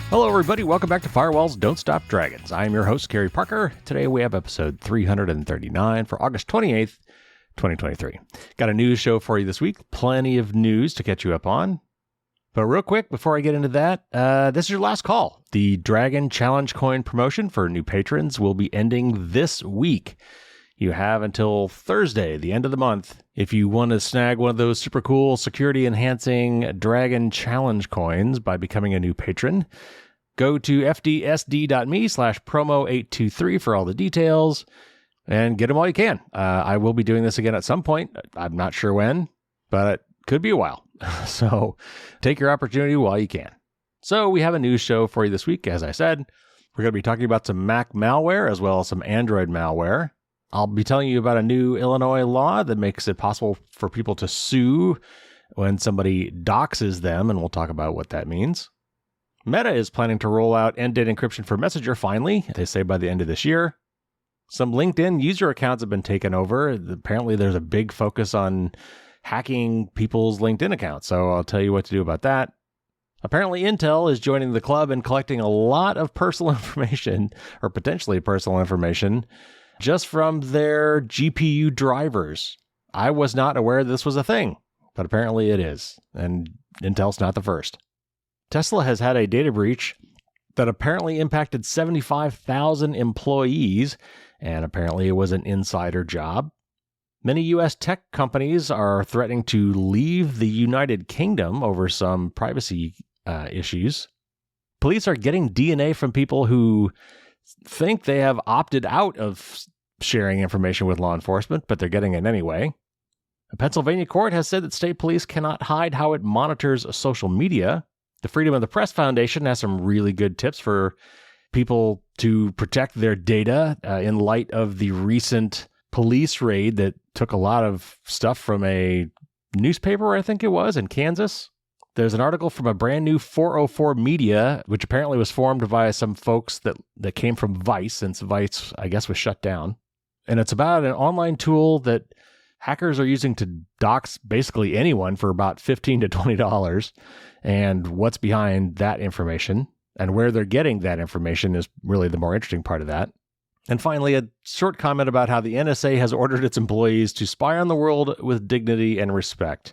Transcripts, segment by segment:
Hello, everybody. Welcome back to Firewalls Don't Stop Dragons. I am your host, Gary Parker. Today we have episode 339 for August 28th, 2023. Got a news show for you this week. Plenty of news to catch you up on. But real quick, before I get into that, this is your last call. The Dragon Challenge Coin promotion for new patrons will be ending this week. You have until Thursday, the end of the month, if you want to snag one of those super cool security-enhancing Dragon Challenge coins by becoming a new patron. Go to fdsd.me/promo823 for all the details and get them while you can. I will be doing this again at some point. I'm not sure when, but it could be a while. So take your opportunity while you can. So we have a news show for you this week. As I said, we're going to be talking about some Mac malware as well as some Android malware. I'll be telling you about a new Illinois law that makes it possible for people to sue when somebody doxes them, and we'll talk about what that means. Meta is planning to roll out end-to-end encryption for Messenger finally, they say by the end of this year. Some LinkedIn user accounts have been taken over. Apparently there's a big focus on hacking people's LinkedIn accounts, so I'll tell you what to do about that. Apparently Intel is joining the club and collecting a lot of personal information, or potentially personal information, just from their GPU drivers. I was not aware this was a thing, but apparently it is, and Intel's not the first. Tesla has had a data breach that apparently impacted 75,000 employees, and apparently it was an insider job. Many U.S. tech companies are threatening to leave the United Kingdom over some privacy issues. Police are getting DNA from people who think they have opted out of sharing information with law enforcement, but they're getting it anyway. A Pennsylvania court has said that state police cannot hide how it monitors social media. The Freedom of the Press Foundation has some really good tips for people to protect their data in light of the recent police raid that took a lot of stuff from a newspaper, I think it was, in Kansas. There's an article from a brand new 404 Media, which apparently was formed by some folks that came from Vice, since Vice, I guess, was shut down. And it's about an online tool that hackers are using to dox basically anyone for about $15 to $20. And what's behind that information and where they're getting that information is really the more interesting part of that. And finally, a short comment about how the NSA has ordered its employees to spy on the world with dignity and respect.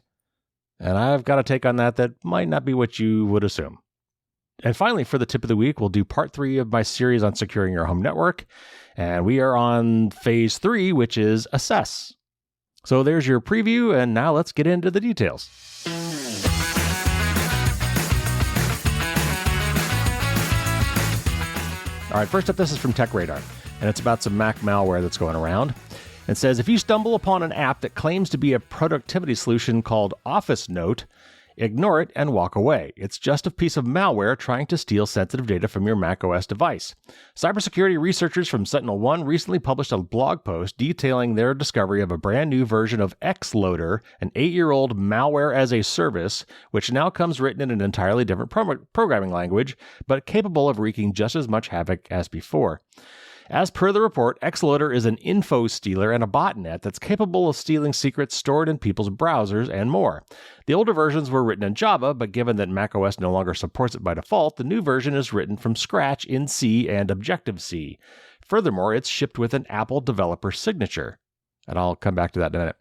And I've got a take on that might not be what you would assume. And finally, for the tip of the week, we'll do part 3 of my series on securing your home network. And we are on phase 3, which is assess. So there's your preview, and now let's get into the details. All right, first up, this is from Tech Radar, and it's about some Mac malware that's going around. It says, if you stumble upon an app that claims to be a productivity solution called Office Note, ignore it and walk away. It's just a piece of malware trying to steal sensitive data from your macOS device. Cybersecurity researchers from SentinelOne recently published a blog post detailing their discovery of a brand new version of Xloader, an 8-year-old malware as a service, which now comes written in an entirely different programming language, but capable of wreaking just as much havoc as before. As per the report, Xloader is an info stealer and a botnet that's capable of stealing secrets stored in people's browsers and more. The older versions were written in Java, but given that macOS no longer supports it by default, the new version is written from scratch in C and Objective-C. Furthermore, it's shipped with an Apple developer signature. And I'll come back to that in a minute.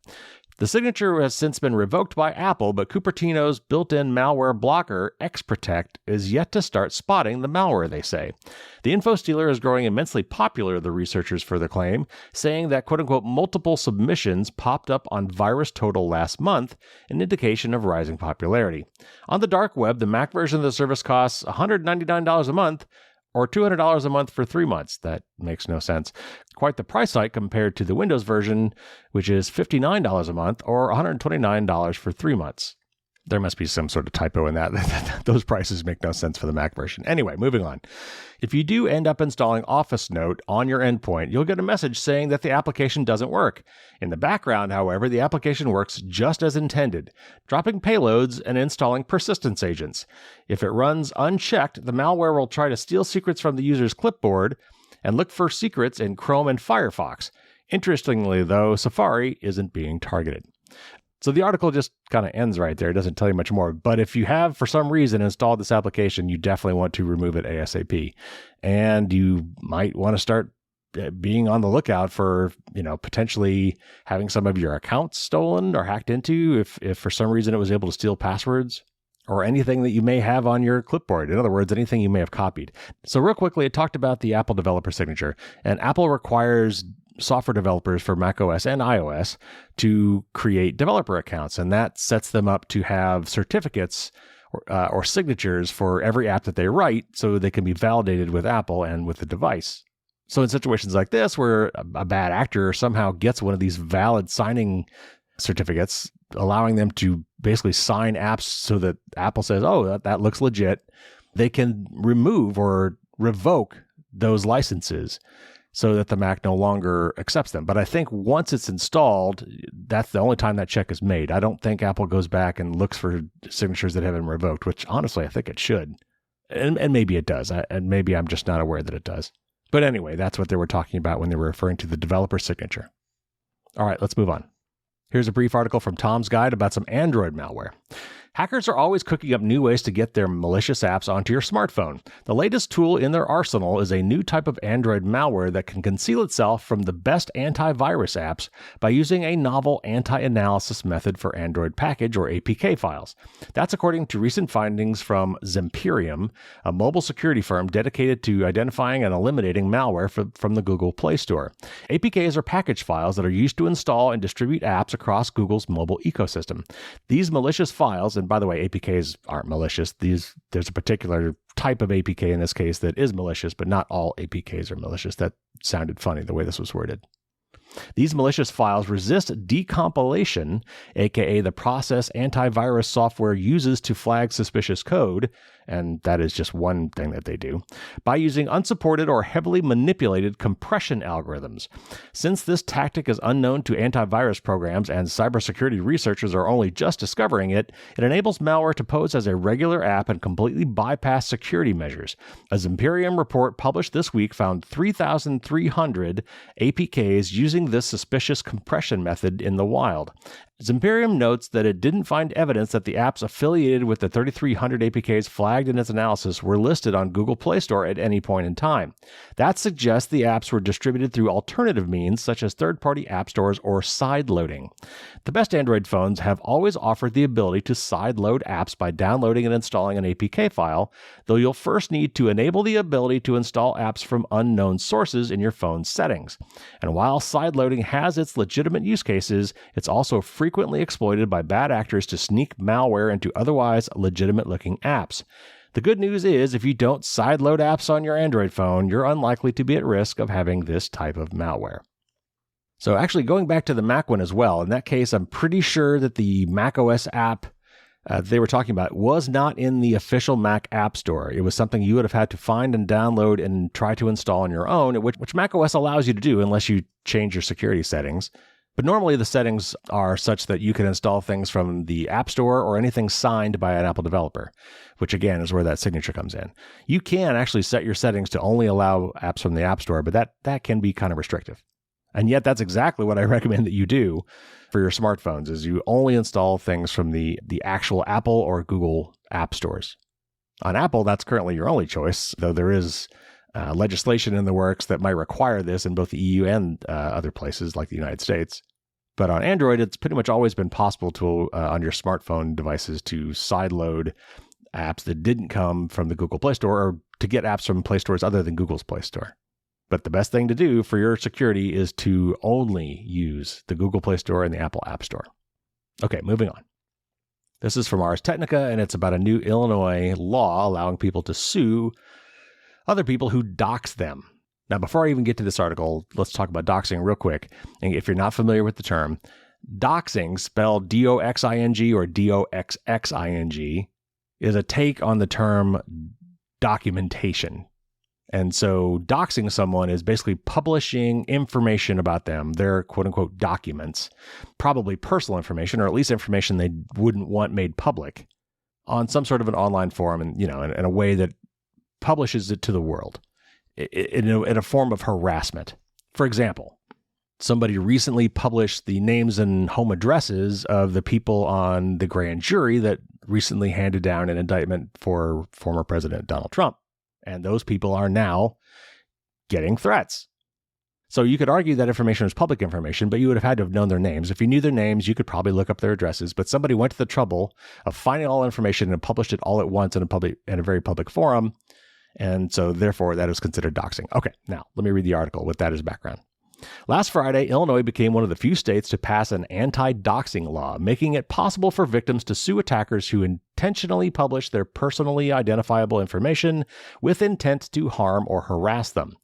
The signature has since been revoked by Apple, but Cupertino's built-in malware blocker, XProtect, is yet to start spotting the malware, they say. The info stealer is growing immensely popular, the researchers further claim, saying that, quote-unquote, multiple submissions popped up on VirusTotal last month, an indication of rising popularity. On the dark web, the Mac version of the service costs $199 a month, or $200 a month for 3 months. That makes no sense. Quite the price hike compared to the Windows version, which is $59 a month or $129 for 3 months. There must be some sort of typo in that. Those prices make no sense for the Mac version. Anyway, moving on. If you do end up installing Office Note on your endpoint, you'll get a message saying that the application doesn't work. In the background, however, the application works just as intended, dropping payloads and installing persistence agents. If it runs unchecked, the malware will try to steal secrets from the user's clipboard and look for secrets in Chrome and Firefox. Interestingly, though, Safari isn't being targeted. So the article just kind of ends right there. It doesn't tell you much more. But if you have, for some reason, installed this application, you definitely want to remove it ASAP. And you might want to start being on the lookout for, potentially having some of your accounts stolen or hacked into if for some reason it was able to steal passwords or anything that you may have on your clipboard. In other words, anything you may have copied. So real quickly, it talked about the Apple developer signature. And Apple requires software developers for macOS and iOS to create developer accounts, and that sets them up to have certificates or signatures for every app that they write so they can be validated with Apple and with the device. So in situations like this, where a bad actor somehow gets one of these valid signing certificates, allowing them to basically sign apps so that Apple says, oh, that looks legit, they can remove or revoke those licenses so that the Mac no longer accepts them. But I think once it's installed, that's the only time that check is made. I don't think Apple goes back and looks for signatures that have been revoked, which honestly, I think it should. And maybe it does. And maybe I'm just not aware that it does. But anyway, that's what they were talking about when they were referring to the developer signature. All right, let's move on. Here's a brief article from Tom's Guide about some Android malware. Hackers are always cooking up new ways to get their malicious apps onto your smartphone. The latest tool in their arsenal is a new type of Android malware that can conceal itself from the best antivirus apps by using a novel anti-analysis method for Android package or APK files. That's according to recent findings from Zimperium, a mobile security firm dedicated to identifying and eliminating malware from the Google Play Store. APKs are package files that are used to install and distribute apps across Google's mobile ecosystem. These malicious files, and by the way, APKs aren't malicious. There's a particular type of APK in this case that is malicious, but not all APKs are malicious. That sounded funny the way this was worded. These malicious files resist decompilation, aka the process antivirus software uses to flag suspicious code, and that is just one thing that they do, by using unsupported or heavily manipulated compression algorithms. Since this tactic is unknown to antivirus programs and cybersecurity researchers are only just discovering it, it enables malware to pose as a regular app and completely bypass security measures. A Zimperium report published this week found 3,300 APKs using this suspicious compression method in the wild. Zimperium notes that it didn't find evidence that the apps affiliated with the 3,300 APKs flagged in its analysis were listed on Google Play Store at any point in time. That suggests the apps were distributed through alternative means such as third-party app stores or sideloading. The best Android phones have always offered the ability to sideload apps by downloading and installing an APK file, though you'll first need to enable the ability to install apps from unknown sources in your phone's settings. And while sideloading has its legitimate use cases, it's also frequently exploited by bad actors to sneak malware into otherwise legitimate-looking apps. The good news is, if you don't sideload apps on your Android phone, you're unlikely to be at risk of having this type of malware. So actually, going back to the Mac one as well, in that case, I'm pretty sure that the macOS app they were talking about was not in the official Mac App Store. It was something you would have had to find and download and try to install on your own, which macOS allows you to do unless you change your security settings. But normally the settings are such that you can install things from the App Store or anything signed by an Apple developer, which again is where that signature comes in. You can actually set your settings to only allow apps from the App Store, but that can be kind of restrictive. And yet that's exactly what I recommend that you do for your smartphones, is you only install things from the actual Apple or Google app stores. On Apple, that's currently your only choice, though there is legislation in the works that might require this in both the EU and other places like the United States. But on Android, it's pretty much always been possible to on your smartphone devices to sideload apps that didn't come from the Google Play Store, or to get apps from Play Stores other than Google's Play Store. But the best thing to do for your security is to only use the Google Play Store and the Apple App Store. Okay, moving on. This is from Ars Technica, and it's about a new Illinois law allowing people to sue other people who dox them. Now, before I even get to this article, let's talk about doxing real quick. And if you're not familiar with the term, doxing, spelled D-O-X-I-N-G or D-O-X-X-I-N-G, is a take on the term documentation. And so doxing someone is basically publishing information about them, their quote-unquote documents, probably personal information, or at least information they wouldn't want made public, on some sort of an online forum, and in a way that publishes it to the world in a form of harassment. For example, somebody recently published the names and home addresses of the people on the grand jury that recently handed down an indictment for former President Donald Trump. And those people are now getting threats. So you could argue that information was public information, but you would have had to have known their names. If you knew their names, you could probably look up their addresses, but somebody went to the trouble of finding all information and published it all at once in a very public forum. And so therefore that is considered doxing. Okay, now let me read the article with that as background. Last Friday, Illinois became one of the few states to pass an anti-doxing law, making it possible for victims to sue attackers who intentionally publish their personally identifiable information with intent to harm or harass them.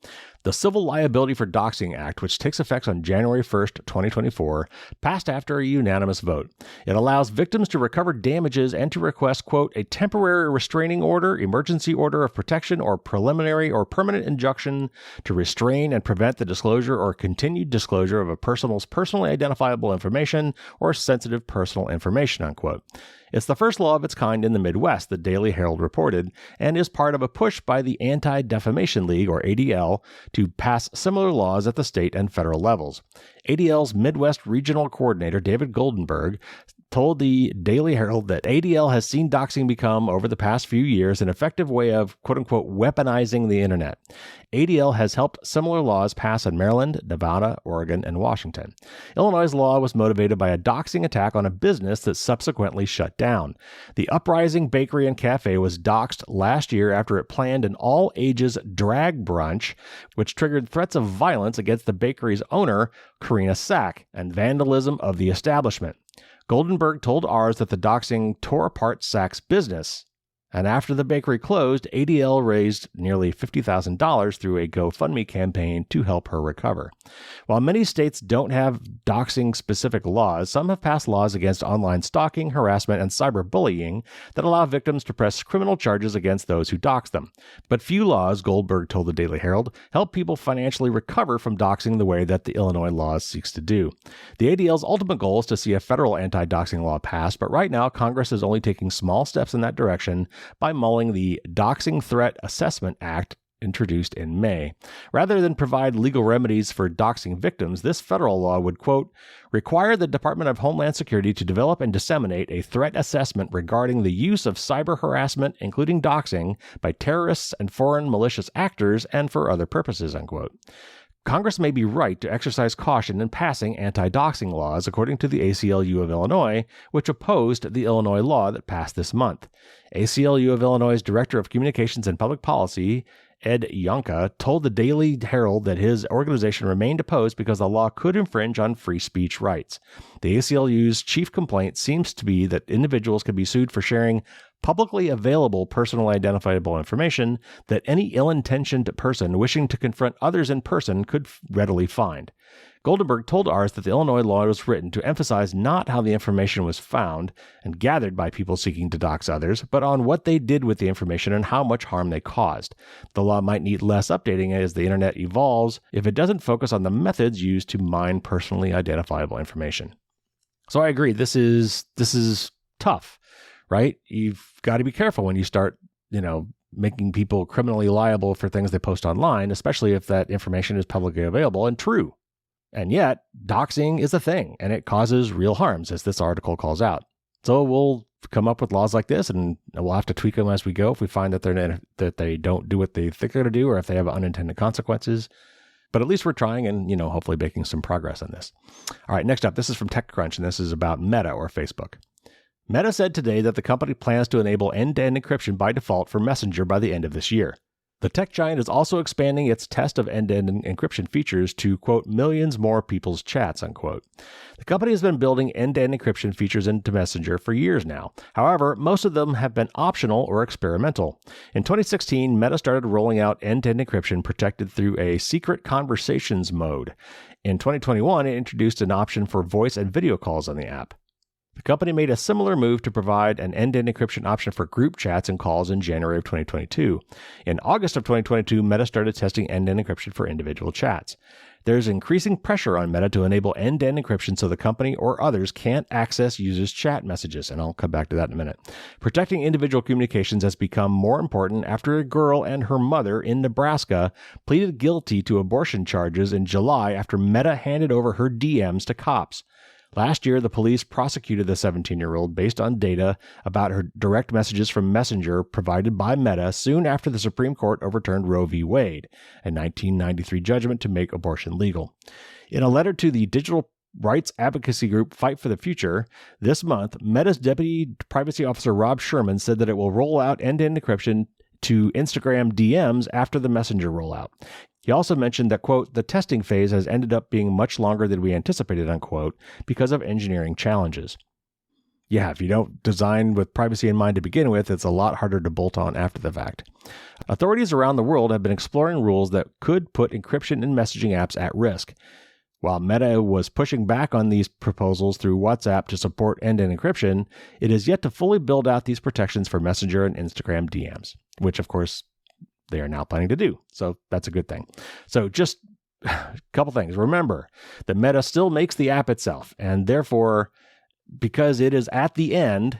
The Civil Liability for Doxing Act, which takes effect on January 1st, 2024, passed after a unanimous vote. It allows victims to recover damages and to request, quote, a temporary restraining order, emergency order of protection, or preliminary or permanent injunction to restrain and prevent the disclosure or continued disclosure of a person's personally identifiable information or sensitive personal information, unquote. It's the first law of its kind in the Midwest, the Daily Herald reported, and is part of a push by the Anti-Defamation League, or ADL, to pass similar laws at the state and federal levels. ADL's Midwest Regional Coordinator, David Goldenberg, told the Daily Herald that ADL has seen doxing become, over the past few years, an effective way of, quote-unquote, weaponizing the internet. ADL has helped similar laws pass in Maryland, Nevada, Oregon, and Washington. Illinois' law was motivated by a doxing attack on a business that subsequently shut down. The Uprising Bakery and Cafe was doxed last year after it planned an all-ages drag brunch, which triggered threats of violence against the bakery's owner, Karina Sack, and vandalism of the establishment. Goldenberg told ours that the doxing tore apart Sack's business, and after the bakery closed, ADL raised nearly $50,000 through a GoFundMe campaign to help her recover. While many states don't have doxing-specific laws, some have passed laws against online stalking, harassment, and cyberbullying that allow victims to press criminal charges against those who dox them. But few laws, Goldberg told the Daily Herald, help people financially recover from doxing the way that the Illinois law seeks to do. The ADL's ultimate goal is to see a federal anti-doxing law passed, but right now Congress is only taking small steps in that direction by mulling the Doxing Threat Assessment Act introduced in May. Rather than provide legal remedies for doxing victims, this federal law would, quote, require the Department of Homeland Security to develop and disseminate a threat assessment regarding the use of cyber harassment, including doxing, by terrorists and foreign malicious actors and for other purposes, unquote. Congress may be right to exercise caution in passing anti-doxing laws, according to the ACLU of Illinois, which opposed the Illinois law that passed this month. ACLU of Illinois' Director of Communications and Public Policy, Ed Yonka, told the Daily Herald that his organization remained opposed because the law could infringe on free speech rights. The ACLU's chief complaint seems to be that individuals can be sued for sharing publicly available personally identifiable information that any ill-intentioned person wishing to confront others in person could readily find. Goldenberg told ours that the Illinois law was written to emphasize not how the information was found and gathered by people seeking to dox others, but on what they did with the information and how much harm they caused. The law might need less updating as the internet evolves if it doesn't focus on the methods used to mine personally identifiable information. So I agree, this is tough, right? You've got to be careful when you start, making people criminally liable for things they post online, especially if that information is publicly available and true. And yet, doxing is a thing, and it causes real harms, as this article calls out. So we'll come up with laws like this, and we'll have to tweak them as we go if we find that they don't do what they think they're going to do, or if they have unintended consequences. But at least we're trying and, hopefully making some progress on this. All right, next up, this is from TechCrunch, and this is about Meta, or Facebook. Meta said today that the company plans to enable end-to-end encryption by default for Messenger by the end of this year. The tech giant is also expanding its test of end-to-end encryption features to, quote, millions more people's chats, unquote. The company has been building end-to-end encryption features into Messenger for years now. However, most of them have been optional or experimental. In 2016, Meta started rolling out end-to-end encryption protected through a secret conversations mode. In 2021, it introduced an option for voice and video calls on the app. The company made a similar move to provide an end-to-end encryption option for group chats and calls in January of 2022. In August of 2022, Meta started testing end-to-end encryption for individual chats. There's increasing pressure on Meta to enable end-to-end encryption so the company or others can't access users' chat messages, and I'll come back to that in a minute. Protecting individual communications has become more important after a girl and her mother in Nebraska pleaded guilty to abortion charges in July after Meta handed over her DMs to cops. Last year, the police prosecuted the 17-year-old based on data about her direct messages from Messenger provided by Meta soon after the Supreme Court overturned Roe v. Wade, a 1993 judgment to make abortion legal. In a letter to the digital rights advocacy group Fight for the Future, this month, Meta's Deputy Privacy Officer Rob Sherman said that it will roll out end-to-end encryption to Instagram DMs after the Messenger rollout. He also mentioned that, quote, the testing phase has ended up being much longer than we anticipated, unquote, because of engineering challenges. Yeah, if you don't design with privacy in mind to begin with, it's a lot harder to bolt on after the fact. Authorities around the world have been exploring rules that could put encryption in messaging apps at risk. While Meta was pushing back on these proposals through WhatsApp to support end-to-end encryption, it is yet to fully build out these protections for Messenger and Instagram DMs, which, of course, they are now planning to do. So that's a good thing. So just a couple things. Remember that Meta still makes the app itself, and therefore, because it is at the end,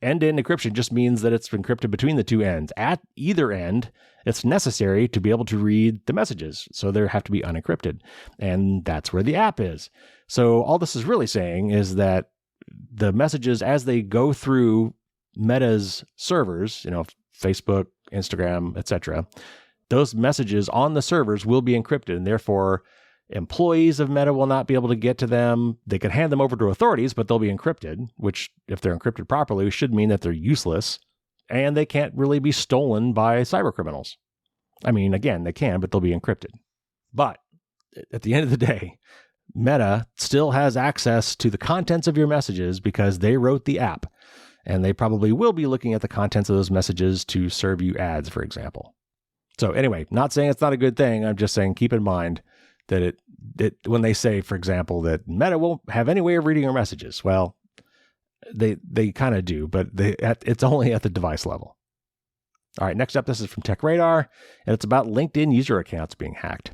end-to-end encryption just means that it's encrypted between the two ends. At either end, it's necessary to be able to read the messages, so they have to be unencrypted. And that's where the app is. So all this is really saying is that the messages, as they go through Meta's servers, Facebook, Instagram, etc., those messages on the servers will be encrypted, and therefore employees of Meta will not be able to get to them. They can hand them over to authorities, but they'll be encrypted, which, if they're encrypted properly, should mean that they're useless, and they can't really be stolen by cybercriminals. I mean, again, they can, but they'll be encrypted. But at the end of the day, Meta still has access to the contents of your messages because they wrote the app. And they probably will be looking at the contents of those messages to serve you ads, for example. So anyway, not saying it's not a good thing. I'm just saying keep in mind that when they say, for example, that Meta won't have any way of reading your messages, well, they kind of do, but it's only at the device level. All right, next up, this is from TechRadar, and it's about LinkedIn user accounts being hacked.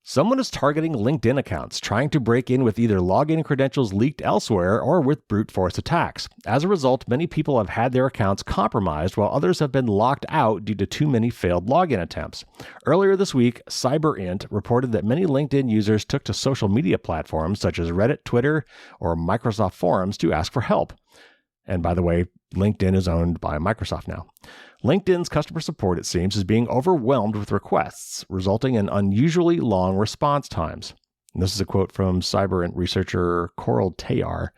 Someone is targeting LinkedIn accounts, trying to break in with either login credentials leaked elsewhere or with brute force attacks. As a result, many people have had their accounts compromised, while others have been locked out due to too many failed login attempts. Earlier this week, CyberInt reported that many LinkedIn users took to social media platforms such as Reddit, Twitter, or Microsoft forums to ask for help. And by the way, LinkedIn is owned by Microsoft now. LinkedIn's customer support, it seems, is being overwhelmed with requests, resulting in unusually long response times. And this is a quote from CyberInt researcher Coral Tayar.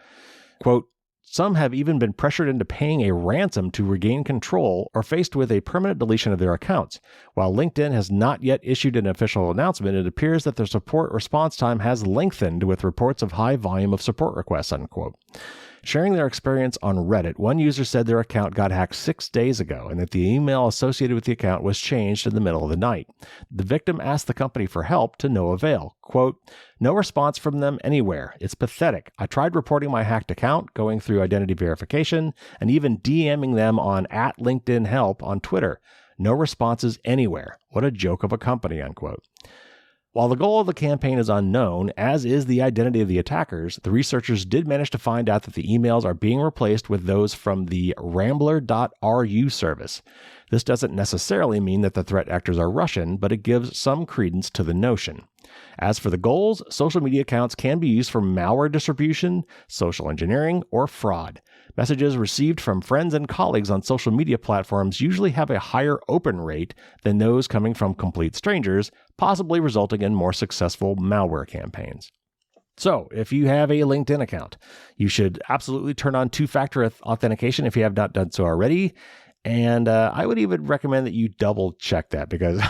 Quote, some have even been pressured into paying a ransom to regain control or faced with a permanent deletion of their accounts. While LinkedIn has not yet issued an official announcement, it appears that their support response time has lengthened with reports of high volume of support requests, unquote. Sharing their experience on Reddit, one user said their account got hacked 6 days ago and that the email associated with the account was changed in the middle of the night. The victim asked the company for help to no avail. Quote, no response from them anywhere. It's pathetic. I tried reporting my hacked account, going through identity verification, and even DMing them on @LinkedInHelp on Twitter. No responses anywhere. What a joke of a company, unquote. While the goal of the campaign is unknown, as is the identity of the attackers, the researchers did manage to find out that the emails are being replaced with those from the Rambler.ru service. This doesn't necessarily mean that the threat actors are Russian, but it gives some credence to the notion. As for the goals, social media accounts can be used for malware distribution, social engineering, or fraud. Messages received from friends and colleagues on social media platforms usually have a higher open rate than those coming from complete strangers, possibly resulting in more successful malware campaigns. So, if you have a LinkedIn account, you should absolutely turn on two-factor authentication if you have not done so already. And I would even recommend that you double check that, because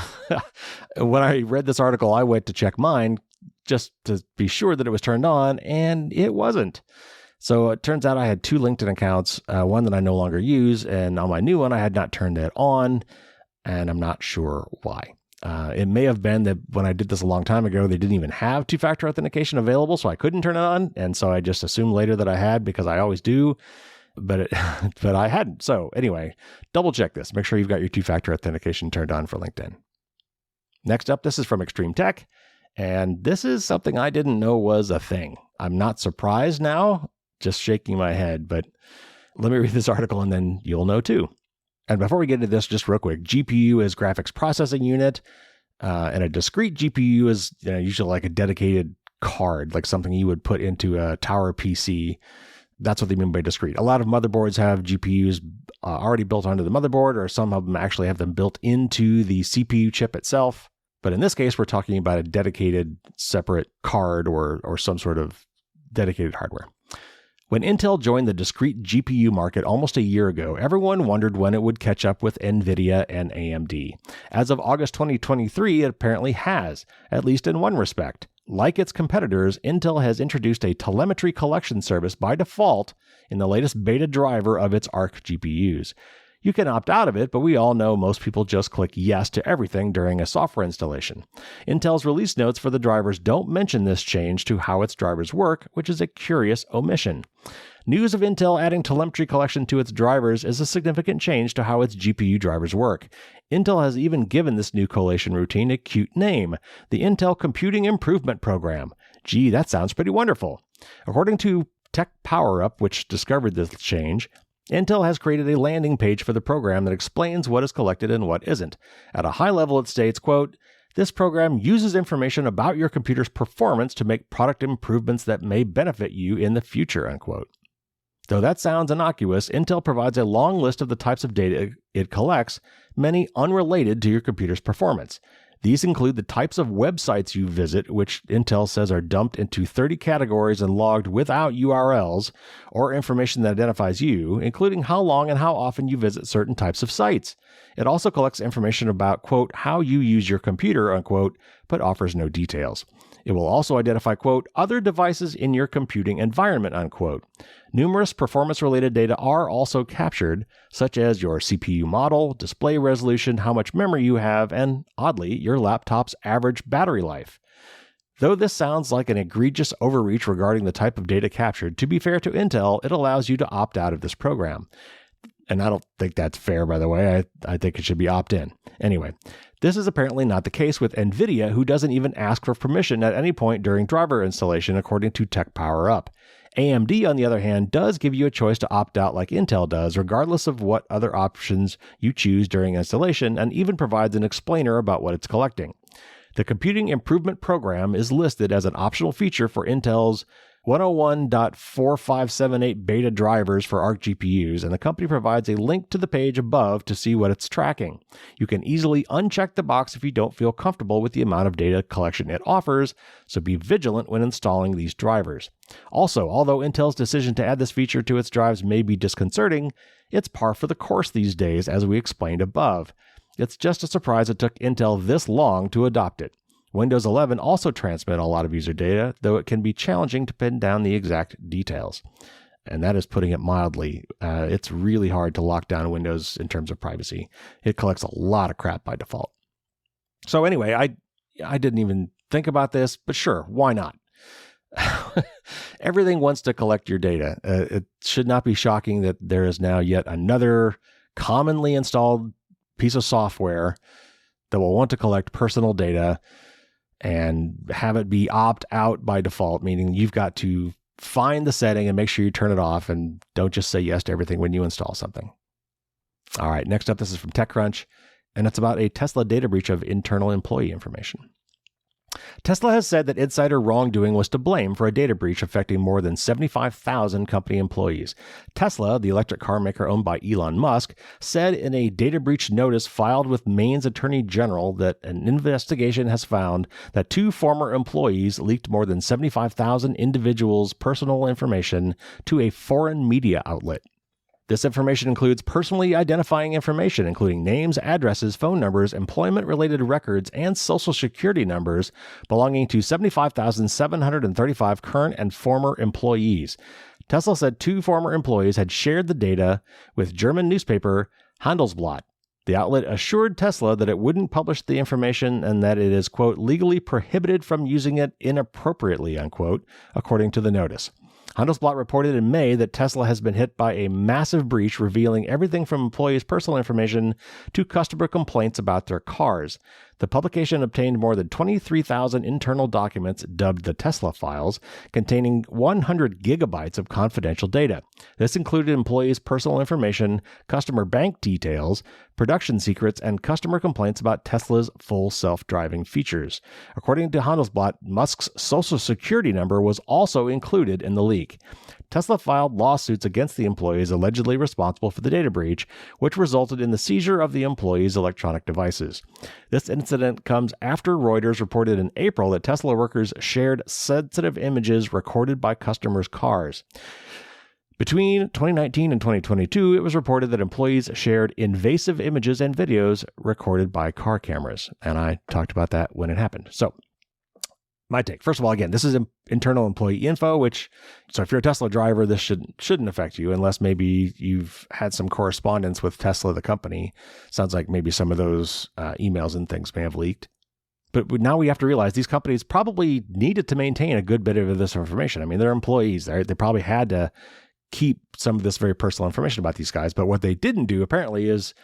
when I read this article, I went to check mine just to be sure that it was turned on, and it wasn't. So it turns out I had two LinkedIn accounts, one that I no longer use, and on my new one, I had not turned it on, and I'm not sure why. It may have been that when I did this a long time ago, they didn't even have two-factor authentication available, so I couldn't turn it on. And so I just assumed later that I had because I always do, but but I hadn't. So anyway, double check this. Make sure you've got your two-factor authentication turned on for LinkedIn. Next up, this is from Extreme Tech, and this is something I didn't know was a thing. I'm not surprised now, just shaking my head, but let me read this article and then you'll know too. And before we get into this, just real quick, GPU is graphics processing unit, and a discrete GPU is usually like a dedicated card, like something you would put into a tower PC. That's what they mean by discrete. A lot of motherboards have GPUs already built onto the motherboard, or some of them actually have them built into the CPU chip itself. But in this case, we're talking about a dedicated separate card or some sort of dedicated hardware. When Intel joined the discrete GPU market almost a year ago, everyone wondered when it would catch up with NVIDIA and AMD. As of August 2023, it apparently has, at least in one respect. Like its competitors, Intel has introduced a telemetry collection service by default in the latest beta driver of its Arc GPUs. You can opt out of it, but we all know most people just click yes to everything during a software installation. Intel's release notes for the drivers don't mention this change to how its drivers work, which is a curious omission. News of Intel adding telemetry collection to its drivers is a significant change to how its GPU drivers work. Intel has even given this new collation routine a cute name, the Intel Computing Improvement Program. Gee, that sounds pretty wonderful. According to Tech Power Up, which discovered this change, Intel has created a landing page for the program that explains what is collected and what isn't. At a high level, it states, quote, "This program uses information about your computer's performance to make product improvements that may benefit you in the future," unquote. Though that sounds innocuous, Intel provides a long list of the types of data it collects, many unrelated to your computer's performance. These include the types of websites you visit, which Intel says are dumped into 30 categories and logged without URLs, or information that identifies you, including how long and how often you visit certain types of sites. It also collects information about, quote, how you use your computer, unquote, but offers no details. It will also identify, quote, other devices in your computing environment, unquote. Numerous performance-related data are also captured, such as your CPU model, display resolution, how much memory you have, and, oddly, your laptop's average battery life. Though this sounds like an egregious overreach regarding the type of data captured, to be fair to Intel, it allows you to opt out of this program. And I don't think that's fair, by the way. I think it should be opt-in. Anyway, this is apparently not the case with NVIDIA, who doesn't even ask for permission at any point during driver installation, according to Tech Power Up. AMD, on the other hand, does give you a choice to opt out like Intel does, regardless of what other options you choose during installation, and even provides an explainer about what it's collecting. The Computing Improvement Program is listed as an optional feature for Intel's 101.4578 beta drivers for Arc GPUs, and the company provides a link to the page above to see what it's tracking. You can easily uncheck the box if you don't feel comfortable with the amount of data collection it offers, so be vigilant when installing these drivers. Also, although Intel's decision to add this feature to its drives may be disconcerting, it's par for the course these days, as we explained above. It's just a surprise it took Intel this long to adopt it. Windows 11 also transmits a lot of user data, though it can be challenging to pin down the exact details. And that is putting it mildly. It's really hard to lock down Windows in terms of privacy. It collects a lot of crap by default. So anyway, I didn't even think about this, but sure, why not? Everything wants to collect your data. It should not be shocking that there is now yet another commonly installed piece of software that will want to collect personal data and have it be opt out by default, meaning you've got to find the setting and make sure you turn it off and don't just say yes to everything when you install something. All right, next up, this is from TechCrunch, and it's about a Tesla data breach of internal employee information. Tesla has said that insider wrongdoing was to blame for a data breach affecting more than 75,000 company employees. Tesla, the electric car maker owned by Elon Musk, said in a data breach notice filed with Maine's Attorney General that an investigation has found that 2 former employees leaked more than 75,000 individuals' personal information to a foreign media outlet. This information includes personally identifying information, including names, addresses, phone numbers, employment-related records, and social security numbers belonging to 75,735 current and former employees. Tesla said 2 former employees had shared the data with German newspaper Handelsblatt. The outlet assured Tesla that it wouldn't publish the information and that it is, quote, legally prohibited from using it inappropriately, unquote, according to the notice. Handelsblatt reported in May that Tesla has been hit by a massive breach revealing everything from employees' personal information to customer complaints about their cars. The publication obtained more than 23,000 internal documents dubbed the Tesla files, containing 100 gigabytes of confidential data. This included employees' personal information, customer bank details, production secrets, and customer complaints about Tesla's full self-driving features. According to Handelsblatt, Musk's social security number was also included in the leak. Tesla filed lawsuits against the employees allegedly responsible for the data breach, which resulted in the seizure of the employees' electronic devices. This incident comes after Reuters reported in April that Tesla workers shared sensitive images recorded by customers' cars. Between 2019 and 2022, it was reported that employees shared invasive images and videos recorded by car cameras. And I talked about that when it happened. So, my take. First of all, again, this is internal employee info, so if you're a Tesla driver, this shouldn't affect you unless maybe you've had some correspondence with Tesla, the company. Sounds like maybe some of those emails and things may have leaked. But now we have to realize these companies probably needed to maintain a good bit of this information. I mean, they're employees. They probably had to keep some of this very personal information about these guys. But what they didn't do, apparently, is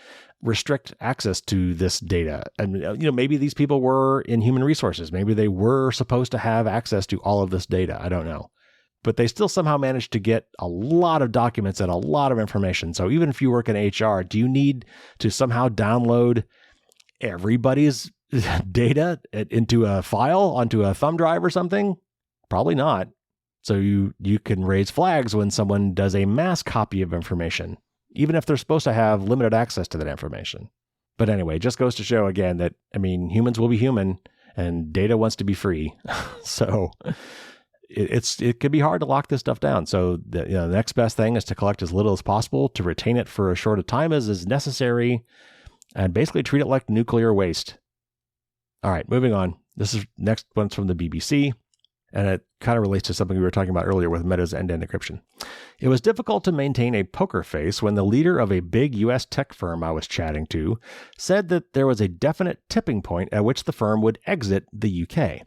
restrict access to this data. And, maybe these people were in human resources. Maybe they were supposed to have access to all of this data. I don't know. But they still somehow managed to get a lot of documents and a lot of information. So even if you work in HR, do you need to somehow download everybody's data into a file, onto a thumb drive or something? Probably not. So you can raise flags when someone does a mass copy of information, even if they're supposed to have limited access to that information. But anyway, it just goes to show again that, humans will be human and data wants to be free. So it can be hard to lock this stuff down. So the next best thing is to collect as little as possible, to retain it for as short a time as is necessary, and basically treat it like nuclear waste. All right, moving on. This is next one's from the BBC. And it kind of relates to something we were talking about earlier with Meta's end-to-end encryption. It was difficult to maintain a poker face when the leader of a big U.S. tech firm I was chatting to said that there was a definite tipping point at which the firm would exit the U.K.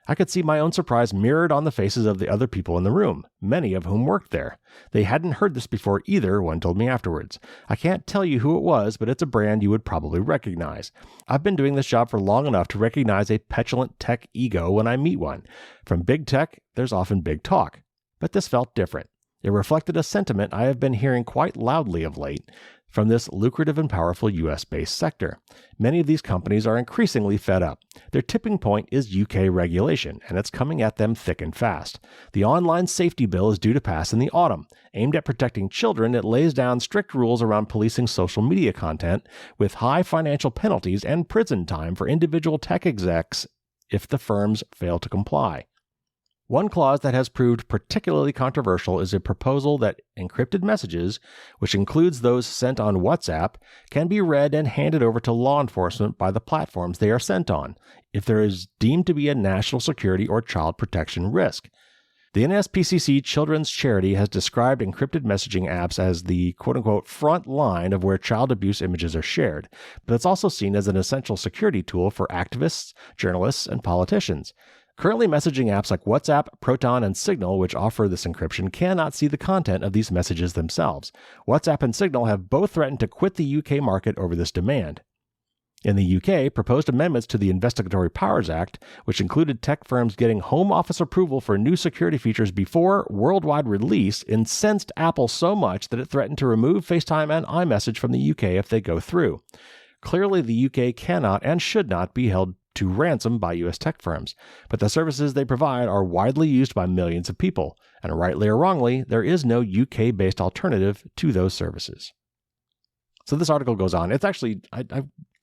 I could see my own surprise mirrored on the faces of the other people in the room, many of whom worked there. They hadn't heard this before either, one told me afterwards. I can't tell you who it was, but it's a brand you would probably recognize. I've been doing this job for long enough to recognize a petulant tech ego when I meet one. From big tech, there's often big talk. But this felt different. It reflected a sentiment I have been hearing quite loudly of late from this lucrative and powerful US-based sector. Many of these companies are increasingly fed up. Their tipping point is UK regulation, and it's coming at them thick and fast. The online safety bill is due to pass in the autumn. Aimed at protecting children, it lays down strict rules around policing social media content, with high financial penalties and prison time for individual tech execs if the firms fail to comply. One clause that has proved particularly controversial is a proposal that encrypted messages, which includes those sent on WhatsApp, can be read and handed over to law enforcement by the platforms they are sent on, if there is deemed to be a national security or child protection risk. The NSPCC Children's Charity has described encrypted messaging apps as the quote-unquote front line of where child abuse images are shared, but it's also seen as an essential security tool for activists, journalists, and politicians. Currently, messaging apps like WhatsApp, Proton, and Signal, which offer this encryption, cannot see the content of these messages themselves. WhatsApp and Signal have both threatened to quit the UK market over this demand. In the UK, proposed amendments to the Investigatory Powers Act, which included tech firms getting Home Office approval for new security features before worldwide release, incensed Apple so much that it threatened to remove FaceTime and iMessage from the UK if they go through. Clearly, the UK cannot and should not be held to ransom by U.S. tech firms, but the services they provide are widely used by millions of people, and rightly or wrongly, there is no UK-based alternative to those services. So this article goes on. It's actually, I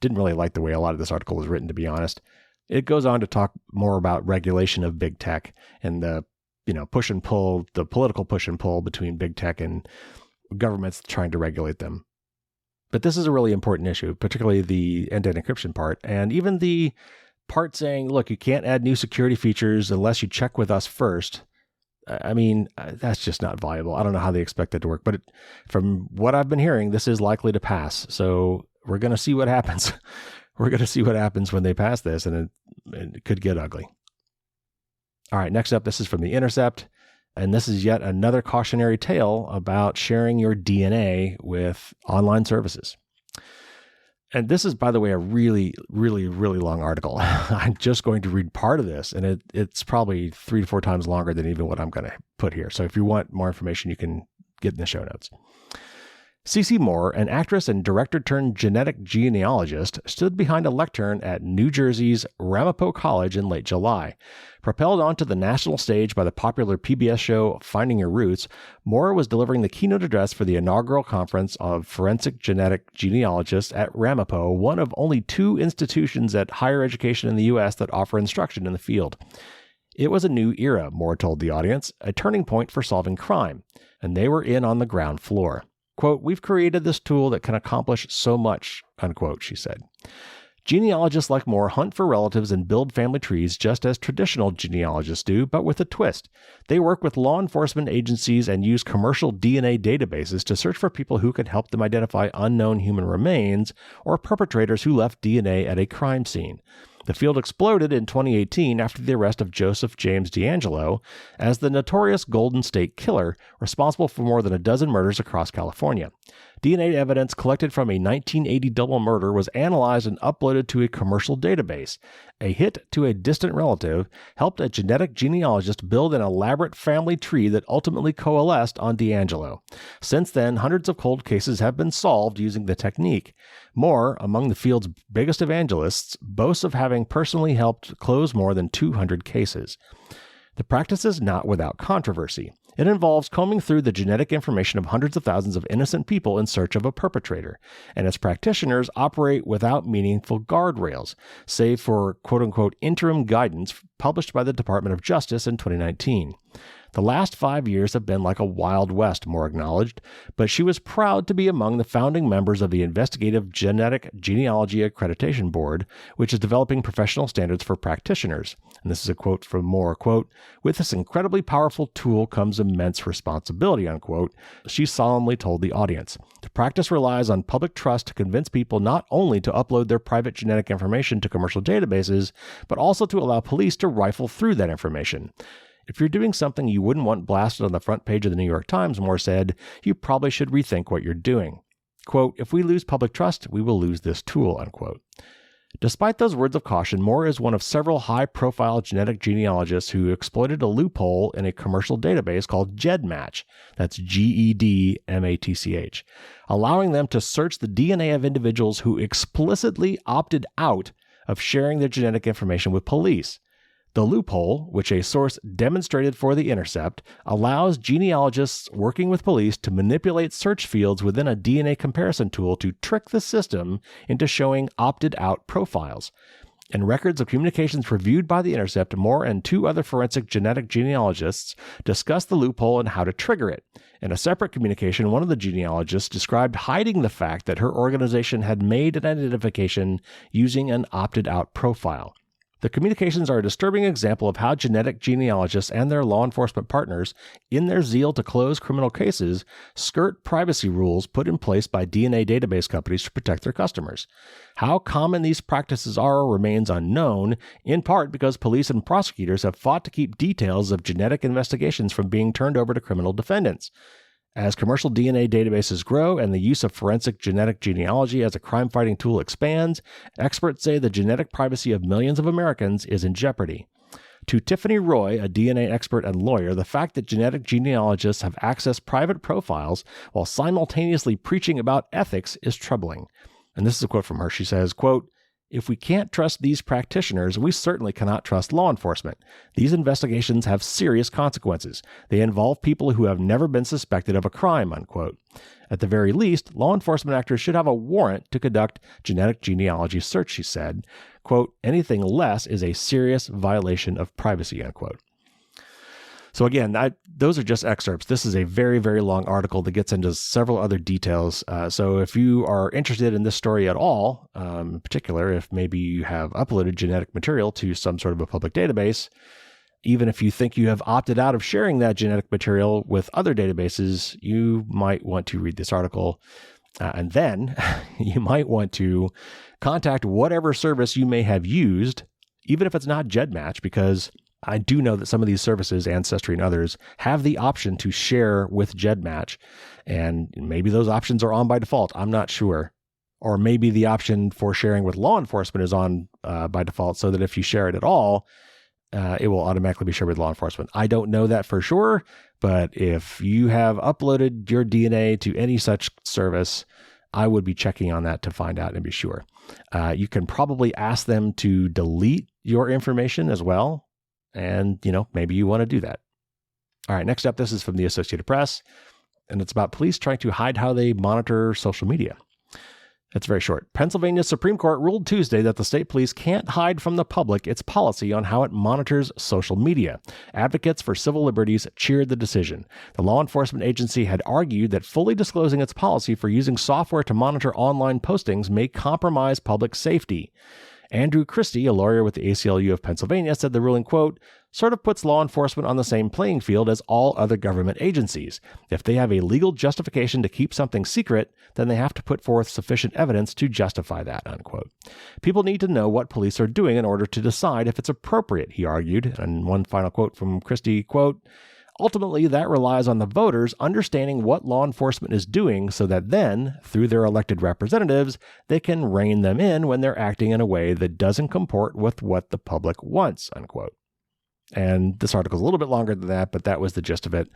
didn't really like the way a lot of this article was written, to be honest. It goes on to talk more about regulation of big tech and the, push and pull, the political push and pull between big tech and governments trying to regulate them. But this is a really important issue, particularly the end-to-end encryption part, and even the part saying, look, you can't add new security features unless you check with us first. That's just not viable. I don't know how they expect that to work, but from what I've been hearing, this is likely to pass. So we're going to see what happens. We're going to see what happens when they pass this, and it could get ugly. All right, next up, this is from The Intercept, and this is yet another cautionary tale about sharing your DNA with online services. And this is, by the way, a really, really, really long article. I'm just going to read part of this, and it's probably 3 to 4 times longer than even what I'm going to put here. So if you want more information, you can get in the show notes. CeCe Moore, an actress and director-turned-genetic genealogist, stood behind a lectern at New Jersey's Ramapo College in late July. Propelled onto the national stage by the popular PBS show Finding Your Roots, Moore was delivering the keynote address for the inaugural conference of forensic genetic genealogists at Ramapo, one of only 2 institutions at higher education in the U.S. that offer instruction in the field. It was a new era, Moore told the audience, a turning point for solving crime, and they were in on the ground floor. Quote, "We've created this tool that can accomplish so much," unquote, she said. Genealogists like Moore hunt for relatives and build family trees just as traditional genealogists do, but with a twist. They work with law enforcement agencies and use commercial DNA databases to search for people who can help them identify unknown human remains or perpetrators who left DNA at a crime scene. The field exploded in 2018 after the arrest of Joseph James DeAngelo as the notorious Golden State Killer, responsible for more than a dozen murders across California. DNA evidence collected from a 1980 double murder was analyzed and uploaded to a commercial database. A hit to a distant relative helped a genetic genealogist build an elaborate family tree that ultimately coalesced on DeAngelo. Since then, hundreds of cold cases have been solved using the technique. Moore, among the field's biggest evangelists, boasts of having personally helped close more than 200 cases. The practice is not without controversy. It involves combing through the genetic information of hundreds of thousands of innocent people in search of a perpetrator, and its practitioners operate without meaningful guardrails, save for quote-unquote interim guidance published by the Department of Justice in 2019. The last 5 years have been like a Wild West, Moore acknowledged, but she was proud to be among the founding members of the Investigative Genetic Genealogy Accreditation Board, which is developing professional standards for practitioners. And this is a quote from Moore, quote, "With this incredibly powerful tool comes immense responsibility," unquote, she solemnly told the audience. The practice relies on public trust to convince people not only to upload their private genetic information to commercial databases, but also to allow police to rifle through that information. "If you're doing something you wouldn't want blasted on the front page of the New York Times," Moore said, "you probably should rethink what you're doing." Quote, "If we lose public trust, we will lose this tool," unquote. Despite those words of caution, Moore is one of several high-profile genetic genealogists who exploited a loophole in a commercial database called GEDmatch, that's GEDmatch, allowing them to search the DNA of individuals who explicitly opted out of sharing their genetic information with police. The loophole, which a source demonstrated for The Intercept, allows genealogists working with police to manipulate search fields within a DNA comparison tool to trick the system into showing opted-out profiles. In records of communications reviewed by The Intercept, Moore and 2 other forensic genetic genealogists discussed the loophole and how to trigger it. In a separate communication, one of the genealogists described hiding the fact that her organization had made an identification using an opted-out profile. The communications are a disturbing example of how genetic genealogists and their law enforcement partners, in their zeal to close criminal cases, skirt privacy rules put in place by DNA database companies to protect their customers. How common these practices are remains unknown, in part because police and prosecutors have fought to keep details of genetic investigations from being turned over to criminal defendants. As commercial DNA databases grow and the use of forensic genetic genealogy as a crime-fighting tool expands, experts say the genetic privacy of millions of Americans is in jeopardy. To Tiffany Roy, a DNA expert and lawyer, the fact that genetic genealogists have accessed private profiles while simultaneously preaching about ethics is troubling. And this is a quote from her. She says, quote, "If we can't trust these practitioners, we certainly cannot trust law enforcement. These investigations have serious consequences. They involve people who have never been suspected of a crime," unquote. At the very least, law enforcement actors should have a warrant to conduct genetic genealogy search, she said. Quote, "Anything less is a serious violation of privacy," unquote. So again, those are just excerpts. This is a very, very long article that gets into several other details. So if you are interested in this story at all, in particular, if maybe you have uploaded genetic material to some sort of a public database, even if you think you have opted out of sharing that genetic material with other databases, you might want to read this article. And then you might want to contact whatever service you may have used, even if it's not GEDmatch, because I do know that some of these services, Ancestry and others, have the option to share with GEDmatch. And maybe those options are on by default. I'm not sure. Or maybe the option for sharing with law enforcement is on by default, so that if you share it at all, it will automatically be shared with law enforcement. I don't know that for sure, but if you have uploaded your DNA to any such service, I would be checking on that to find out and be sure. You can probably ask them to delete your information as well. And, maybe you want to do that. All right, next up, this is from the Associated Press, and it's about police trying to hide how they monitor social media. It's very short. Pennsylvania's Supreme Court ruled Tuesday that the state police can't hide from the public its policy on how it monitors social media. Advocates for civil liberties cheered the decision. The law enforcement agency had argued that fully disclosing its policy for using software to monitor online postings may compromise public safety. Andrew Christie, a lawyer with the ACLU of Pennsylvania, said the ruling, quote, sort of puts law enforcement on the same playing field as all other government agencies. If they have a legal justification to keep something secret, then they have to put forth sufficient evidence to justify that, unquote. People need to know what police are doing in order to decide if it's appropriate, he argued. And one final quote from Christie, quote, ultimately, that relies on the voters understanding what law enforcement is doing so that then, through their elected representatives, they can rein them in when they're acting in a way that doesn't comport with what the public wants, unquote. And this article is a little bit longer than that, but that was the gist of it.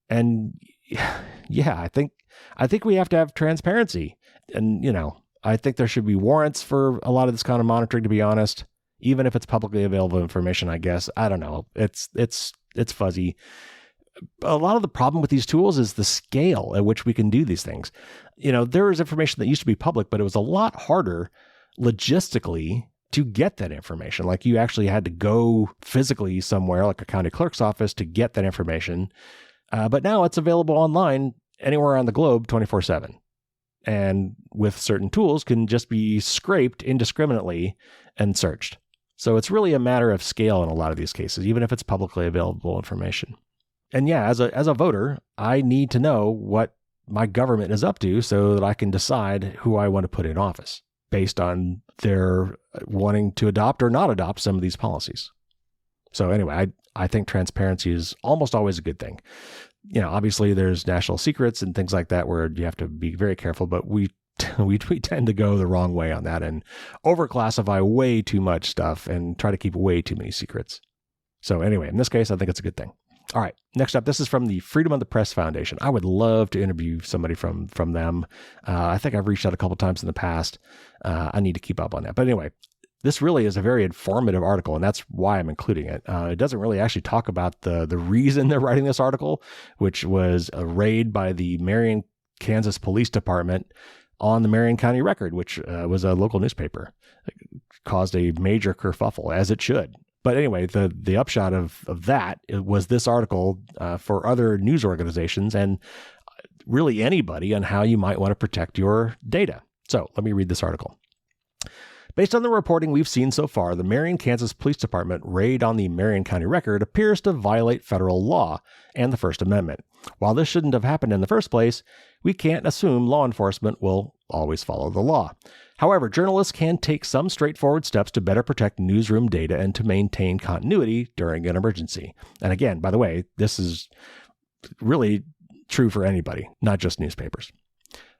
And yeah, I think we have to have transparency. And, I think there should be warrants for a lot of this kind of monitoring, to be honest, even if it's publicly available information, I guess. I don't know. It's fuzzy. A lot of the problem with these tools is the scale at which we can do these things. There was information that used to be public, but it was a lot harder logistically to get that information. Like you actually had to go physically somewhere, like a county clerk's office, to get that information. But now it's available online anywhere around the globe 24/7. And with certain tools can just be scraped indiscriminately and searched. So it's really a matter of scale in a lot of these cases, even if it's publicly available information. And yeah, as a voter, I need to know what my government is up to so that I can decide who I want to put in office based on their wanting to adopt or not adopt some of these policies. So anyway, I think transparency is almost always a good thing. Obviously there's national secrets and things like that where you have to be very careful, but we tend to go the wrong way on that and overclassify way too much stuff and try to keep way too many secrets. So anyway, in this case, I think it's a good thing. All right, next up, this is from the Freedom of the Press Foundation. I would love to interview somebody from them. I think I've reached out a couple times in the past. I need to keep up on that. But anyway, this really is a very informative article, and that's why I'm including it. It doesn't really actually talk about the reason they're writing this article, which was a raid by the Marion, Kansas Police Department on the Marion County Record, which was a local newspaper. It caused a major kerfuffle, as it should. But anyway, the upshot of that was this article for other news organizations and really anybody on how you might want to protect your data. So let me read this article. Based on the reporting we've seen so far, the Marion, Kansas Police Department raid on the Marion County Record appears to violate federal law and the First Amendment. While this shouldn't have happened in the first place, we can't assume law enforcement will always follow the law. However, journalists can take some straightforward steps to better protect newsroom data and to maintain continuity during an emergency. And again, by the way, this is really true for anybody, not just newspapers.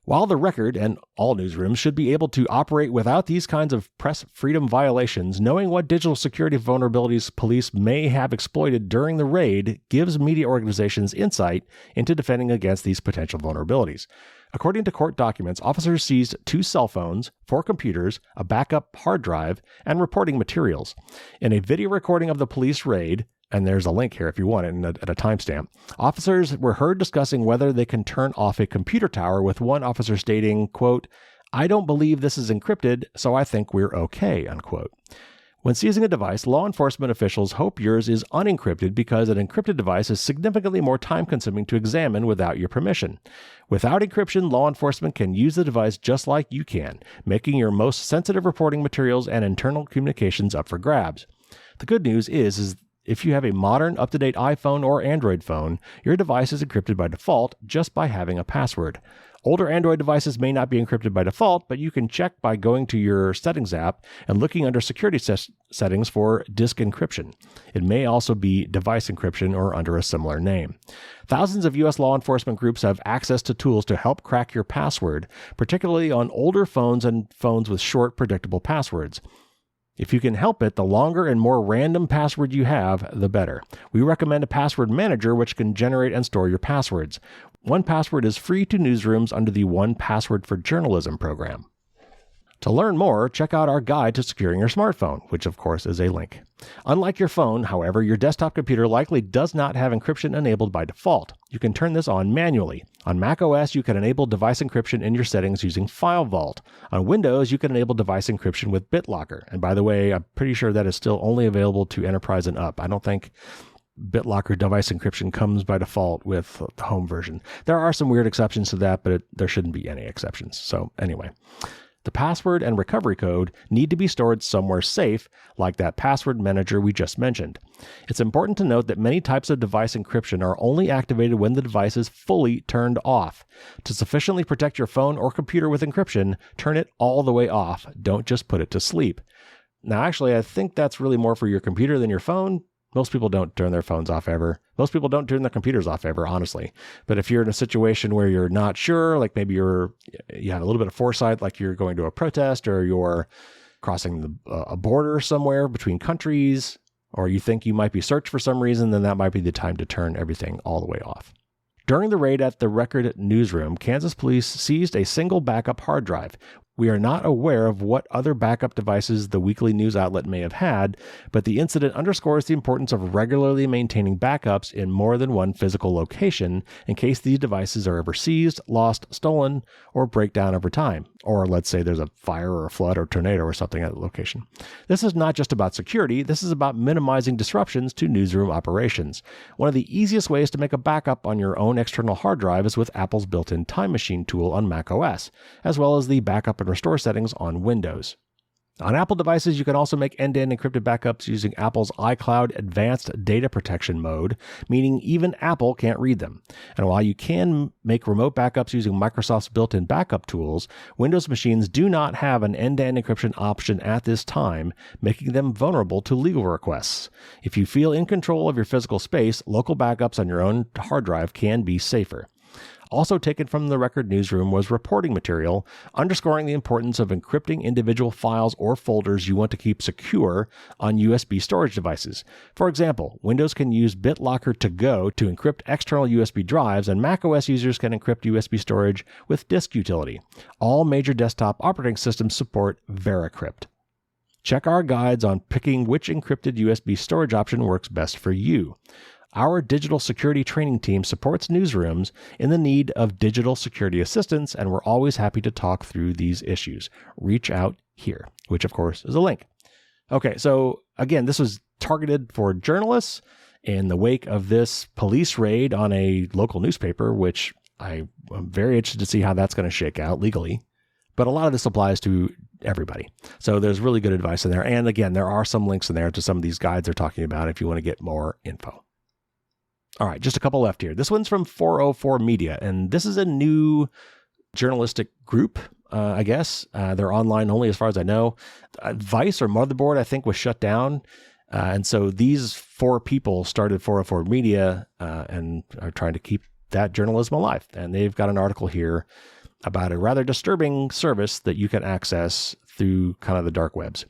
While the Record and all newsrooms should be able to operate without these kinds of press freedom violations, knowing what digital security vulnerabilities police may have exploited during the raid gives media organizations insight into defending against these potential vulnerabilities. According to court documents, officers seized 2 cell phones, 4 computers, a backup hard drive, and reporting materials. In a video recording of the police raid, and there's a link here if you want it at a timestamp, officers were heard discussing whether they can turn off a computer tower, with one officer stating, quote, "I don't believe this is encrypted, so I think we're okay," unquote. When seizing a device, law enforcement officials hope yours is unencrypted because an encrypted device is significantly more time-consuming to examine without your permission. Without encryption, law enforcement can use the device just like you can, making your most sensitive reporting materials and internal communications up for grabs. The good news is if you have a modern, up-to-date iPhone or Android phone, your device is encrypted by default just by having a password. Older Android devices may not be encrypted by default, but you can check by going to your Settings app and looking under Security Settings for Disk Encryption. It may also be Device Encryption or under a similar name. Thousands of U.S. law enforcement groups have access to tools to help crack your password, particularly on older phones and phones with short, predictable passwords. If you can help it, the longer and more random password you have, the better. We recommend a password manager which can generate and store your passwords. 1Password is free to newsrooms under the 1Password for Journalism program. To learn more, check out our guide to securing your smartphone, which of course is a link. Unlike your phone, however, your desktop computer likely does not have encryption enabled by default. You can turn this on manually. On macOS, you can enable device encryption in your settings using File Vault. On Windows, you can enable device encryption with BitLocker. And by the way, I'm pretty sure that is still only available to Enterprise and up. I don't think BitLocker device encryption comes by default with the home version. There are some weird exceptions to that, but there shouldn't be any exceptions. So anyway, the password and recovery code need to be stored somewhere safe, like that password manager we just mentioned. It's important to note that many types of device encryption are only activated when the device is fully turned off. To sufficiently protect your phone or computer with encryption, turn it all the way off. Don't just put it to sleep. Now, actually, I think that's really more for your computer than your phone. Most people don't turn their phones off ever. Most people don't turn their computers off ever, honestly. But if you're in a situation where you're not sure, like maybe you have a little bit of foresight, like you're going to a protest or you're crossing a border somewhere between countries, or you think you might be searched for some reason, then that might be the time to turn everything all the way off. During the raid at the Record newsroom, Kansas police seized a single backup hard drive. We are not aware of what other backup devices the weekly news outlet may have had, but the incident underscores the importance of regularly maintaining backups in more than one physical location in case these devices are ever seized, lost, stolen, or break down over time. Or let's say there's a fire or a flood or tornado or something at the location. This is not just about security, this is about minimizing disruptions to newsroom operations. One of the easiest ways to make a backup on your own external hard drive is with Apple's built-in Time Machine tool on macOS, as well as the backup and restore settings on Windows. On Apple devices, you can also make end-to-end encrypted backups using Apple's iCloud Advanced Data Protection mode, meaning even Apple can't read them. And while you can make remote backups using Microsoft's built-in backup tools, Windows machines do not have an end-to-end encryption option at this time, making them vulnerable to legal requests. If you feel in control of your physical space, local backups on your own hard drive can be safer. Also taken from the Record newsroom was reporting material, underscoring the importance of encrypting individual files or folders you want to keep secure on USB storage devices. For example, Windows can use BitLocker to go to encrypt external USB drives, and macOS users can encrypt USB storage with Disk Utility. All major desktop operating systems support VeraCrypt. Check our guides on picking which encrypted USB storage option works best for you. Our digital security training team supports newsrooms in the need of digital security assistance, and we're always happy to talk through these issues. Reach out here, which of course is a link. Okay, so again, this was targeted for journalists in the wake of this police raid on a local newspaper, which I'm very interested to see how that's going to shake out legally. But a lot of this applies to everybody. So there's really good advice in there. And again, there are some links in there to some of these guides they're talking about if you want to get more info. All right, just a couple left here. This one's from 404 Media, and this is a new journalistic group, I guess. They're online only as far as I know. Vice or Motherboard, I think, was shut down. And so these four people started 404 Media and are trying to keep that journalism alive. And they've got an article here about a rather disturbing service that you can access through kind of the dark webs.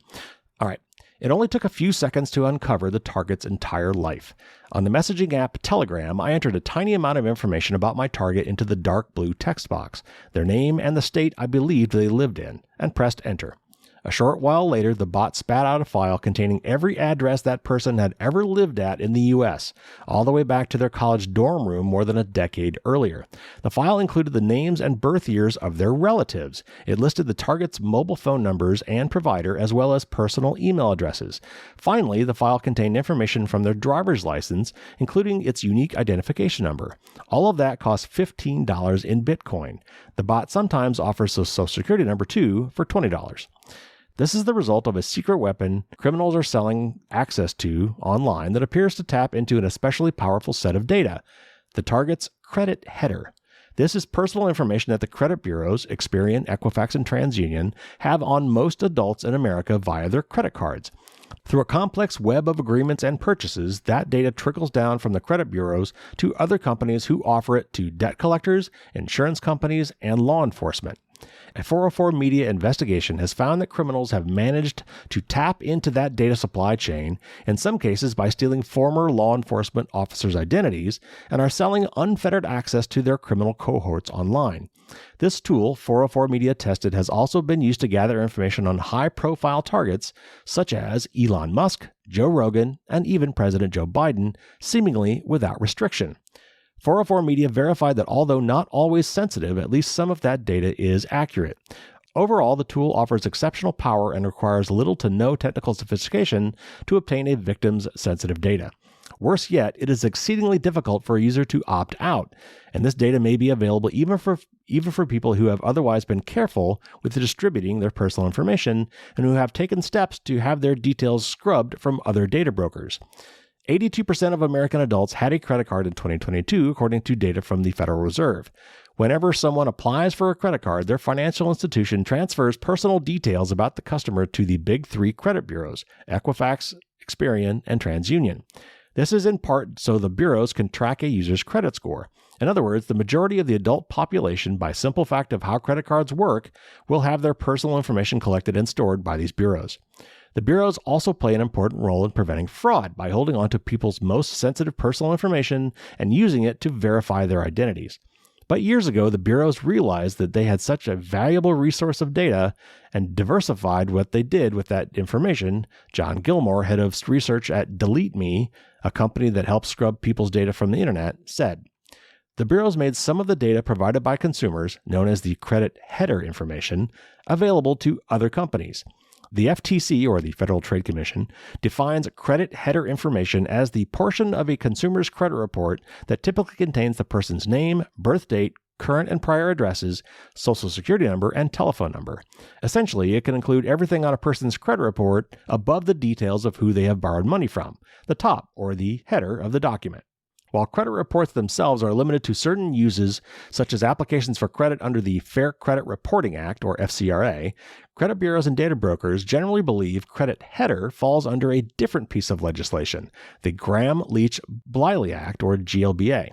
All right. It only took a few seconds to uncover the target's entire life. On the messaging app Telegram, I entered a tiny amount of information about my target into the dark blue text box, their name and the state I believed they lived in, and pressed enter. A short while later, the bot spat out a file containing every address that person had ever lived at in the U.S., all the way back to their college dorm room more than a decade earlier. The file included the names and birth years of their relatives. It listed the target's mobile phone numbers and provider, as well as personal email addresses. Finally, the file contained information from their driver's license, including its unique identification number. All of that cost $15 in Bitcoin. The bot sometimes offers a social security number too for $20. This is the result of a secret weapon criminals are selling access to online that appears to tap into an especially powerful set of data, the target's credit header. This is personal information that the credit bureaus, Experian, Equifax, and TransUnion, have on most adults in America via their credit cards. Through a complex web of agreements and purchases, that data trickles down from the credit bureaus to other companies who offer it to debt collectors, insurance companies, and law enforcement. A 404 Media investigation has found that criminals have managed to tap into that data supply chain, in some cases by stealing former law enforcement officers' identities, and are selling unfettered access to their criminal cohorts online. This tool, 404 Media tested, has also been used to gather information on high-profile targets such as Elon Musk, Joe Rogan, and even President Joe Biden, seemingly without restriction. 404 Media verified that although not always sensitive, at least some of that data is accurate. Overall, the tool offers exceptional power and requires little to no technical sophistication to obtain a victim's sensitive data. Worse yet, it is exceedingly difficult for a user to opt out, and this data may be available even for people who have otherwise been careful with distributing their personal information and who have taken steps to have their details scrubbed from other data brokers. 82% of American adults had a credit card in 2022, according to data from the Federal Reserve. Whenever someone applies for a credit card, their financial institution transfers personal details about the customer to the big three credit bureaus, Equifax, Experian, and TransUnion. This is in part so the bureaus can track a user's credit score. In other words, the majority of the adult population, by simple fact of how credit cards work, will have their personal information collected and stored by these bureaus. The bureaus also play an important role in preventing fraud by holding on to people's most sensitive personal information and using it to verify their identities. But years ago, the bureaus realized that they had such a valuable resource of data and diversified what they did with that information. John Gilmore, head of research at DeleteMe, a company that helps scrub people's data from the internet, said, "The bureaus made some of the data provided by consumers, known as the credit header information, available to other companies. The FTC, or the Federal Trade Commission, defines credit header information as the portion of a consumer's credit report that typically contains the person's name, birth date, current and prior addresses, social security number, and telephone number. Essentially, it can include everything on a person's credit report above the details of who they have borrowed money from, the top, or the header of the document. While credit reports themselves are limited to certain uses, such as applications for credit under the Fair Credit Reporting Act, or FCRA, credit bureaus and data brokers generally believe credit header falls under a different piece of legislation, the Graham-Leach-Bliley Act, or GLBA.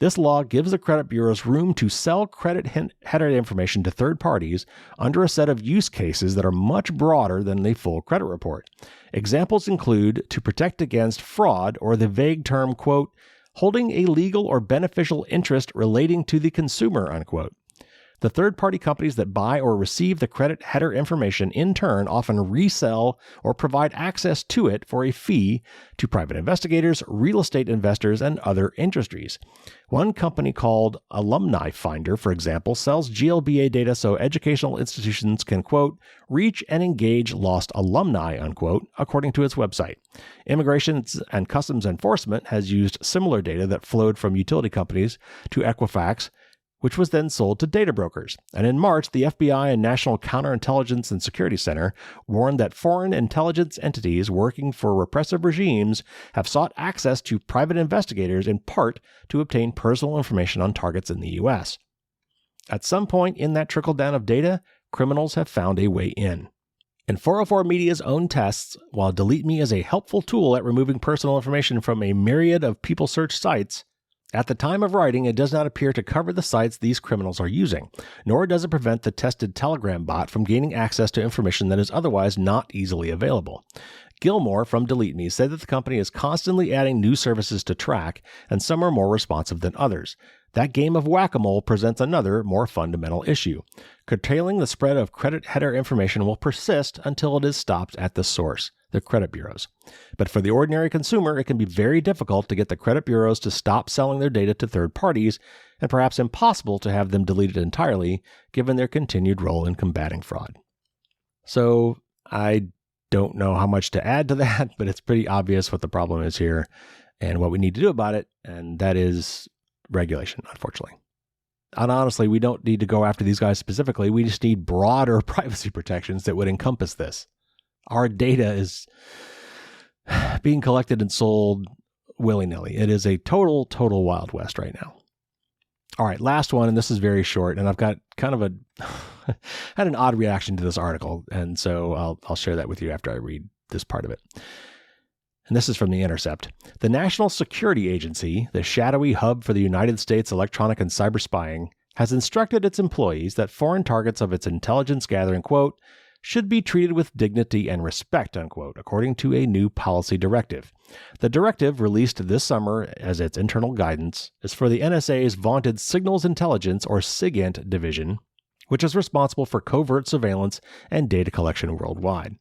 This law gives the credit bureaus room to sell credit header information to third parties under a set of use cases that are much broader than the full credit report. Examples include to protect against fraud or the vague term, quote, holding a legal or beneficial interest relating to the consumer, unquote. The third-party companies that buy or receive the credit header information in turn often resell or provide access to it for a fee to private investigators, real estate investors, and other industries. One company called Alumni Finder, for example, sells GLBA data so educational institutions can, quote, reach and engage lost alumni, unquote, according to its website. Immigration and Customs Enforcement has used similar data that flowed from utility companies to Equifax, which was then sold to data brokers. And in March, the FBI and National Counterintelligence and Security Center warned that foreign intelligence entities working for repressive regimes have sought access to private investigators in part to obtain personal information on targets in the U.S. At some point in that trickle-down of data, criminals have found a way in. In 404 Media's own tests, while DeleteMe is a helpful tool at removing personal information from a myriad of people search sites, at the time of writing, it does not appear to cover the sites these criminals are using, nor does it prevent the tested Telegram bot from gaining access to information that is otherwise not easily available. Gilmore from DeleteMe said that the company is constantly adding new services to track, and some are more responsive than others. That game of whack-a-mole presents another, more fundamental issue. Curtailing the spread of credit header information will persist until it is stopped at the source, the credit bureaus. But for the ordinary consumer, it can be very difficult to get the credit bureaus to stop selling their data to third parties, and perhaps impossible to have them deleted entirely, given their continued role in combating fraud. So I don't know how much to add to that, but it's pretty obvious what the problem is here and what we need to do about it, and that is regulation, unfortunately. And honestly, we don't need to go after these guys specifically. We just need broader privacy protections that would encompass this. Our data is being collected and sold willy-nilly. It is a total Wild West right now. All right, last one, and this is very short, and I've got kind of had an odd reaction to this article, and so I'll share that with you after I read this part of it. And this is from The Intercept. The National Security Agency, the shadowy hub for the United States electronic and cyber spying, has instructed its employees that foreign targets of its intelligence gathering, quote, should be treated with dignity and respect, unquote, according to a new policy directive. The directive, released this summer as its internal guidance, is for the NSA's vaunted Signals Intelligence, or SIGINT, division, which is responsible for covert surveillance and data collection worldwide.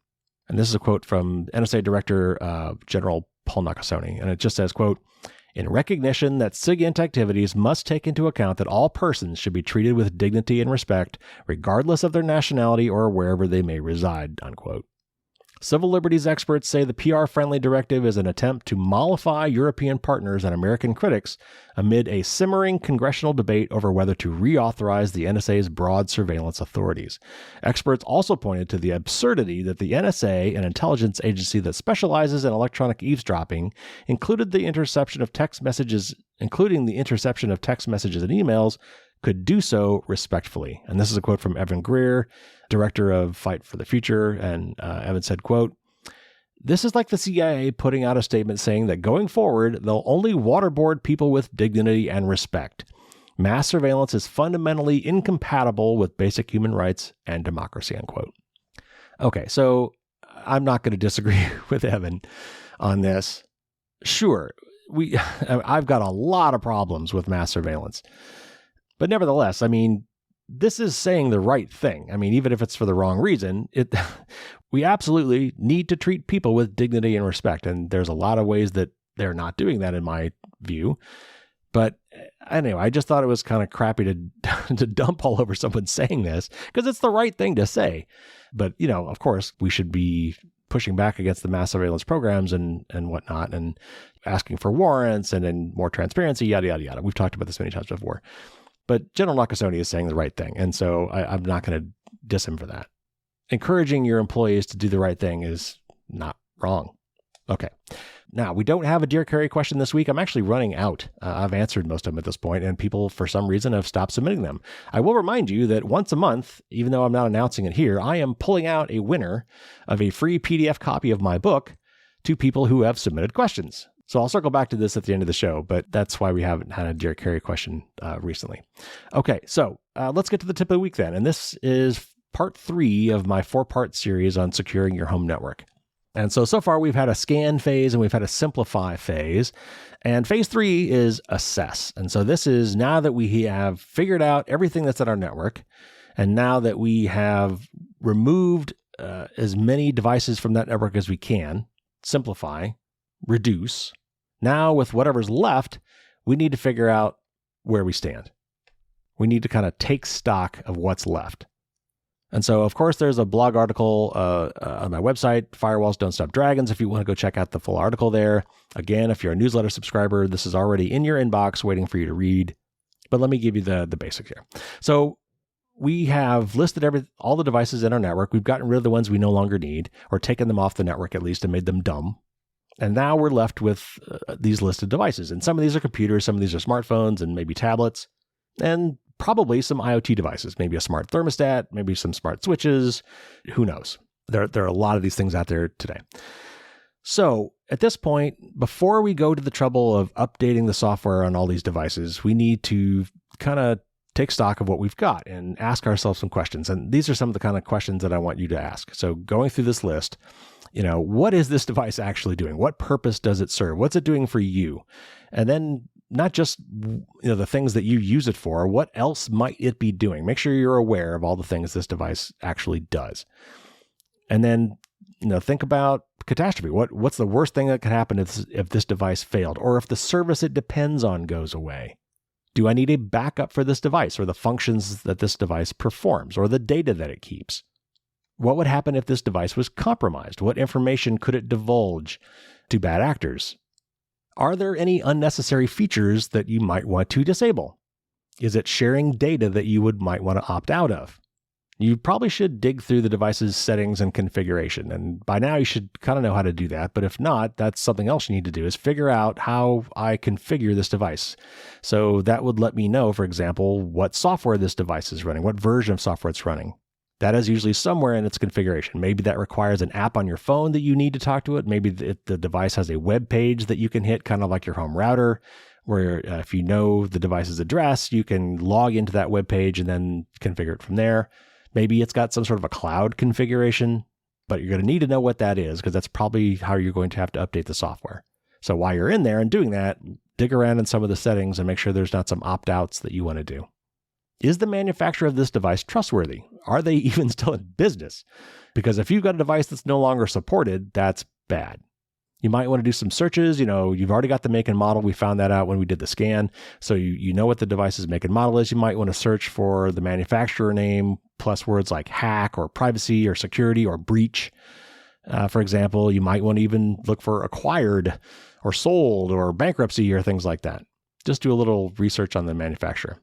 And this is a quote from NSA Director General Paul Nakasone, and it just says, quote, in recognition that SIGINT activities must take into account that all persons should be treated with dignity and respect, regardless of their nationality or wherever they may reside, unquote. Civil liberties experts say the PR-friendly directive is an attempt to mollify European partners and American critics amid a simmering congressional debate over whether to reauthorize the NSA's broad surveillance authorities. Experts also pointed to the absurdity that the NSA, an intelligence agency that specializes in electronic eavesdropping, including the interception of text messages and emails, could do so respectfully. And this is a quote from Evan Greer, director of Fight for the Future. And Evan said, quote, this is like the CIA putting out a statement saying that going forward, they'll only waterboard people with dignity and respect. Mass surveillance is fundamentally incompatible with basic human rights and democracy, unquote. Okay, so I'm not going to disagree with Evan on this. Sure, I've got a lot of problems with mass surveillance. But nevertheless, I mean, this is saying the right thing. I mean, even if it's for the wrong reason, we absolutely need to treat people with dignity and respect. And there's a lot of ways that they're not doing that in my view. But anyway, I just thought it was kind of crappy to dump all over someone saying this because it's the right thing to say. But, you know, of course, we should be pushing back against the mass surveillance programs and whatnot, and asking for warrants and then more transparency, yada, yada, yada. We've talked about this many times before. But General Nakasone is saying the right thing, and so I'm not going to diss him for that. Encouraging your employees to do the right thing is not wrong. Okay. Now, we don't have a Dear Carrie question this week. I'm actually running out. I've answered most of them at this point, and people, for some reason, have stopped submitting them. I will remind you that once a month, even though I'm not announcing it here, I am pulling out a winner of a free PDF copy of my book to people who have submitted questions. So I'll circle back to this at the end of the show, but that's why we haven't had a Dear Carrie question recently. Okay, so let's get to the tip of the week then. And this is part 3 of my 4-part series on securing your home network. And so far we've had a scan phase and we've had a simplify phase. And phase 3 is assess. And so this is now that we have figured out everything that's at our network, and now that we have removed as many devices from that network as we can, simplify, reduce. Now, with whatever's left, we need to figure out where we stand. We need to kind of take stock of what's left. And so, of course, there's a blog article on my website, Firewalls Don't Stop Dragons, if you want to go check out the full article there. Again, if you're a newsletter subscriber, this is already in your inbox waiting for you to read. But let me give you the basics here. So we have listed all the devices in our network. We've gotten rid of the ones we no longer need, or taken them off the network at least and made them dumb. And now we're left with these listed devices. And some of these are computers, some of these are smartphones and maybe tablets, and probably some IoT devices, maybe a smart thermostat, maybe some smart switches, who knows? There are a lot of these things out there today. So at this point, before we go to the trouble of updating the software on all these devices, we need to kind of take stock of what we've got and ask ourselves some questions. And these are some of the kind of questions that I want you to ask. So going through this list, what is this device actually doing? What purpose does it serve? What's it doing for you? And then not just the things that you use it for, what else might it be doing? Make sure you're aware of all the things this device actually does. And then think about catastrophe. What's the worst thing that could happen if this device failed, or if the service it depends on goes away? Do I need a backup for this device, or the functions that this device performs, or the data that it keeps? What would happen if this device was compromised? What information could it divulge to bad actors? Are there any unnecessary features that you might want to disable? Is it sharing data that you might want to opt out of? You probably should dig through the device's settings and configuration. And by now you should kind of know how to do that. But if not, that's something else you need to do is figure out how I configure this device. So that would let me know, for example, what software this device is running, what version of software it's running. That is usually somewhere in its configuration. Maybe that requires an app on your phone that you need to talk to it. Maybe the device has a web page that you can hit, kind of like your home router, where if you know the device's address, you can log into that web page and then configure it from there. Maybe it's got some sort of a cloud configuration, but you're going to need to know what that is because that's probably how you're going to have to update the software. So while you're in there and doing that, dig around in some of the settings and make sure there's not some opt-outs that you want to do. Is the manufacturer of this device trustworthy? Are they even still in business? Because if you've got a device that's no longer supported, that's bad. You might want to do some searches. You've already got the make and model. We found that out when we did the scan. So you know what the device's make and model is. You might want to search for the manufacturer name plus words like hack or privacy or security or breach. For example, you might want to even look for acquired or sold or bankruptcy or things like that. Just do a little research on the manufacturer.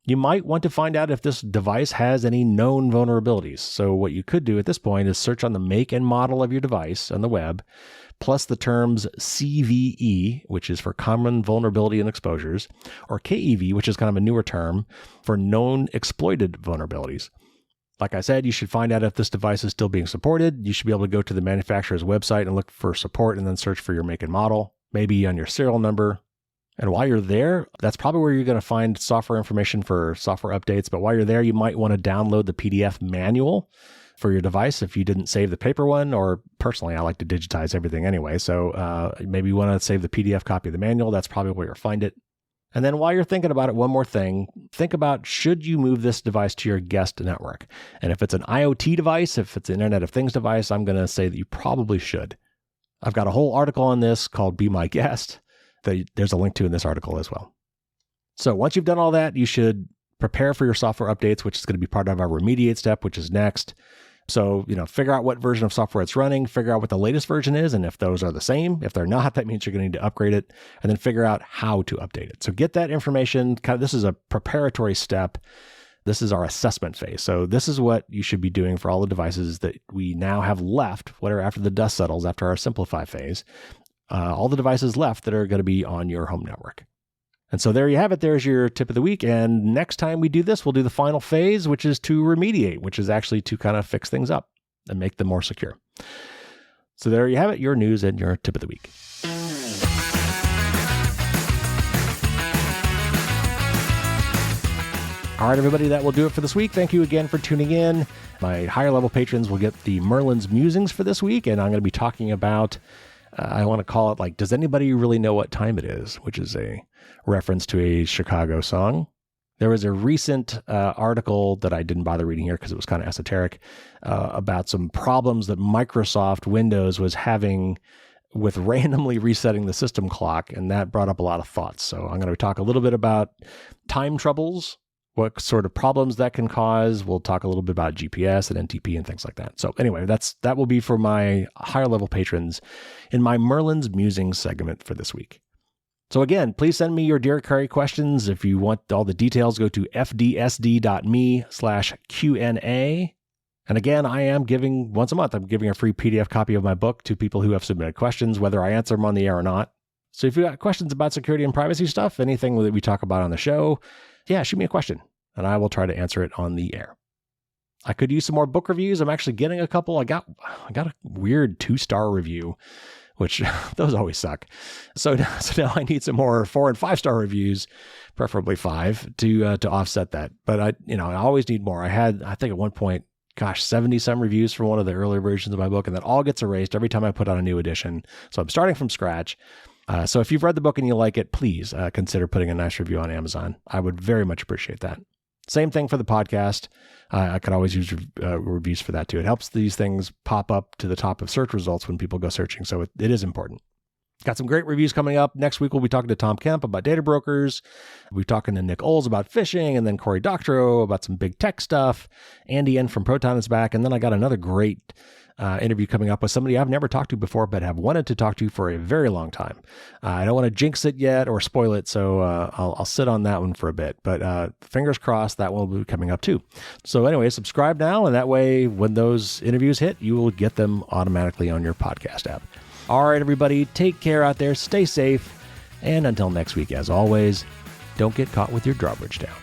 You might want to find out if this device has any known vulnerabilities. So what you could do at this point is search on the make and model of your device on the web, plus the terms CVE, which is for common vulnerability and exposures, or KEV, which is kind of a newer term for known exploited vulnerabilities. Like I said, you should find out if this device is still being supported. You should be able to go to the manufacturer's website and look for support and then search for your make and model, maybe on your serial number. And while you're there, that's probably where you're going to find software information for software updates. But while you're there, you might want to download the PDF manual for your device if you didn't save the paper one, or personally, I like to digitize everything anyway. So maybe you want to save the PDF copy of the manual. That's probably where you'll find it. And then while you're thinking about it, one more thing, think about, should you move this device to your guest network? And if it's an IoT device, if it's an Internet of Things device, I'm going to say that you probably should. I've got a whole article on this called Be My Guest that there's a link to in this article as well. So once you've done all that, you should prepare for your software updates, which is going to be part of our remediate step, which is next. So, figure out what version of software it's running, figure out what the latest version is, and if those are the same. If they're not, that means you're going to need to upgrade it, and then figure out how to update it. So get that information. This is a preparatory step. This is our assessment phase. So this is what you should be doing for all the devices that we now have left, whatever, after the dust settles, after our simplify phase. All the devices left that are going to be on your home network. And so there you have it. There's your tip of the week. And next time we do this, we'll do the final phase, which is to remediate, which is actually to kind of fix things up and make them more secure. So there you have it, your news and your tip of the week. All right, everybody, that will do it for this week. Thank you again for tuning in. My higher level patrons will get the Merlin's Musings for this week. And I'm going to be talking about, I want to call it does anybody really know what time it is? Which is a reference to a Chicago song. There was a recent article that I didn't bother reading here because it was kind of esoteric about some problems that Microsoft Windows was having with randomly resetting the system clock, and that brought up a lot of thoughts. So I'm going to talk a little bit about time troubles, what sort of problems that can cause. We'll talk a little bit about GPS and NTP and things like that. So anyway, that will be for my higher level patrons in my Merlin's Musings segment for this week. So again, please send me your Dear Curry questions. If you want all the details, go to fdsd.me/Q&A. And again, I am giving, once a month, I'm giving a free PDF copy of my book to people who have submitted questions, whether I answer them on the air or not. So if you've got questions about security and privacy stuff, anything that we talk about on the show, shoot me a question and I will try to answer it on the air. I could use some more book reviews. I'm actually getting a couple. I got a weird 2-star review, which those always suck. So now I need some more 4 and 5-star reviews, preferably 5, to offset that. But I always need more. I think at one point, 70 some reviews for one of the earlier versions of my book, and that all gets erased every time I put out a new edition. So I'm starting from scratch. So if you've read the book and you like it, please consider putting a nice review on Amazon. I would very much appreciate that. Same thing for the podcast. I could always use reviews for that too. It helps these things pop up to the top of search results when people go searching. So it is important. Got some great reviews coming up. Next week, we'll be talking to Tom Kemp about data brokers. We'll be talking to Nick Oles about phishing, and then Corey Doctorow about some big tech stuff. Andy N from Proton is back. And then I got another great interview coming up with somebody I've never talked to before, but have wanted to talk to for a very long time. I don't want to jinx it yet or spoil it, so I'll sit on that one for a bit. But fingers crossed, that will be coming up too. So anyway, subscribe now, and that way, when those interviews hit, you will get them automatically on your podcast app. All right, everybody, take care out there, stay safe, and until next week, as always, don't get caught with your drawbridge down.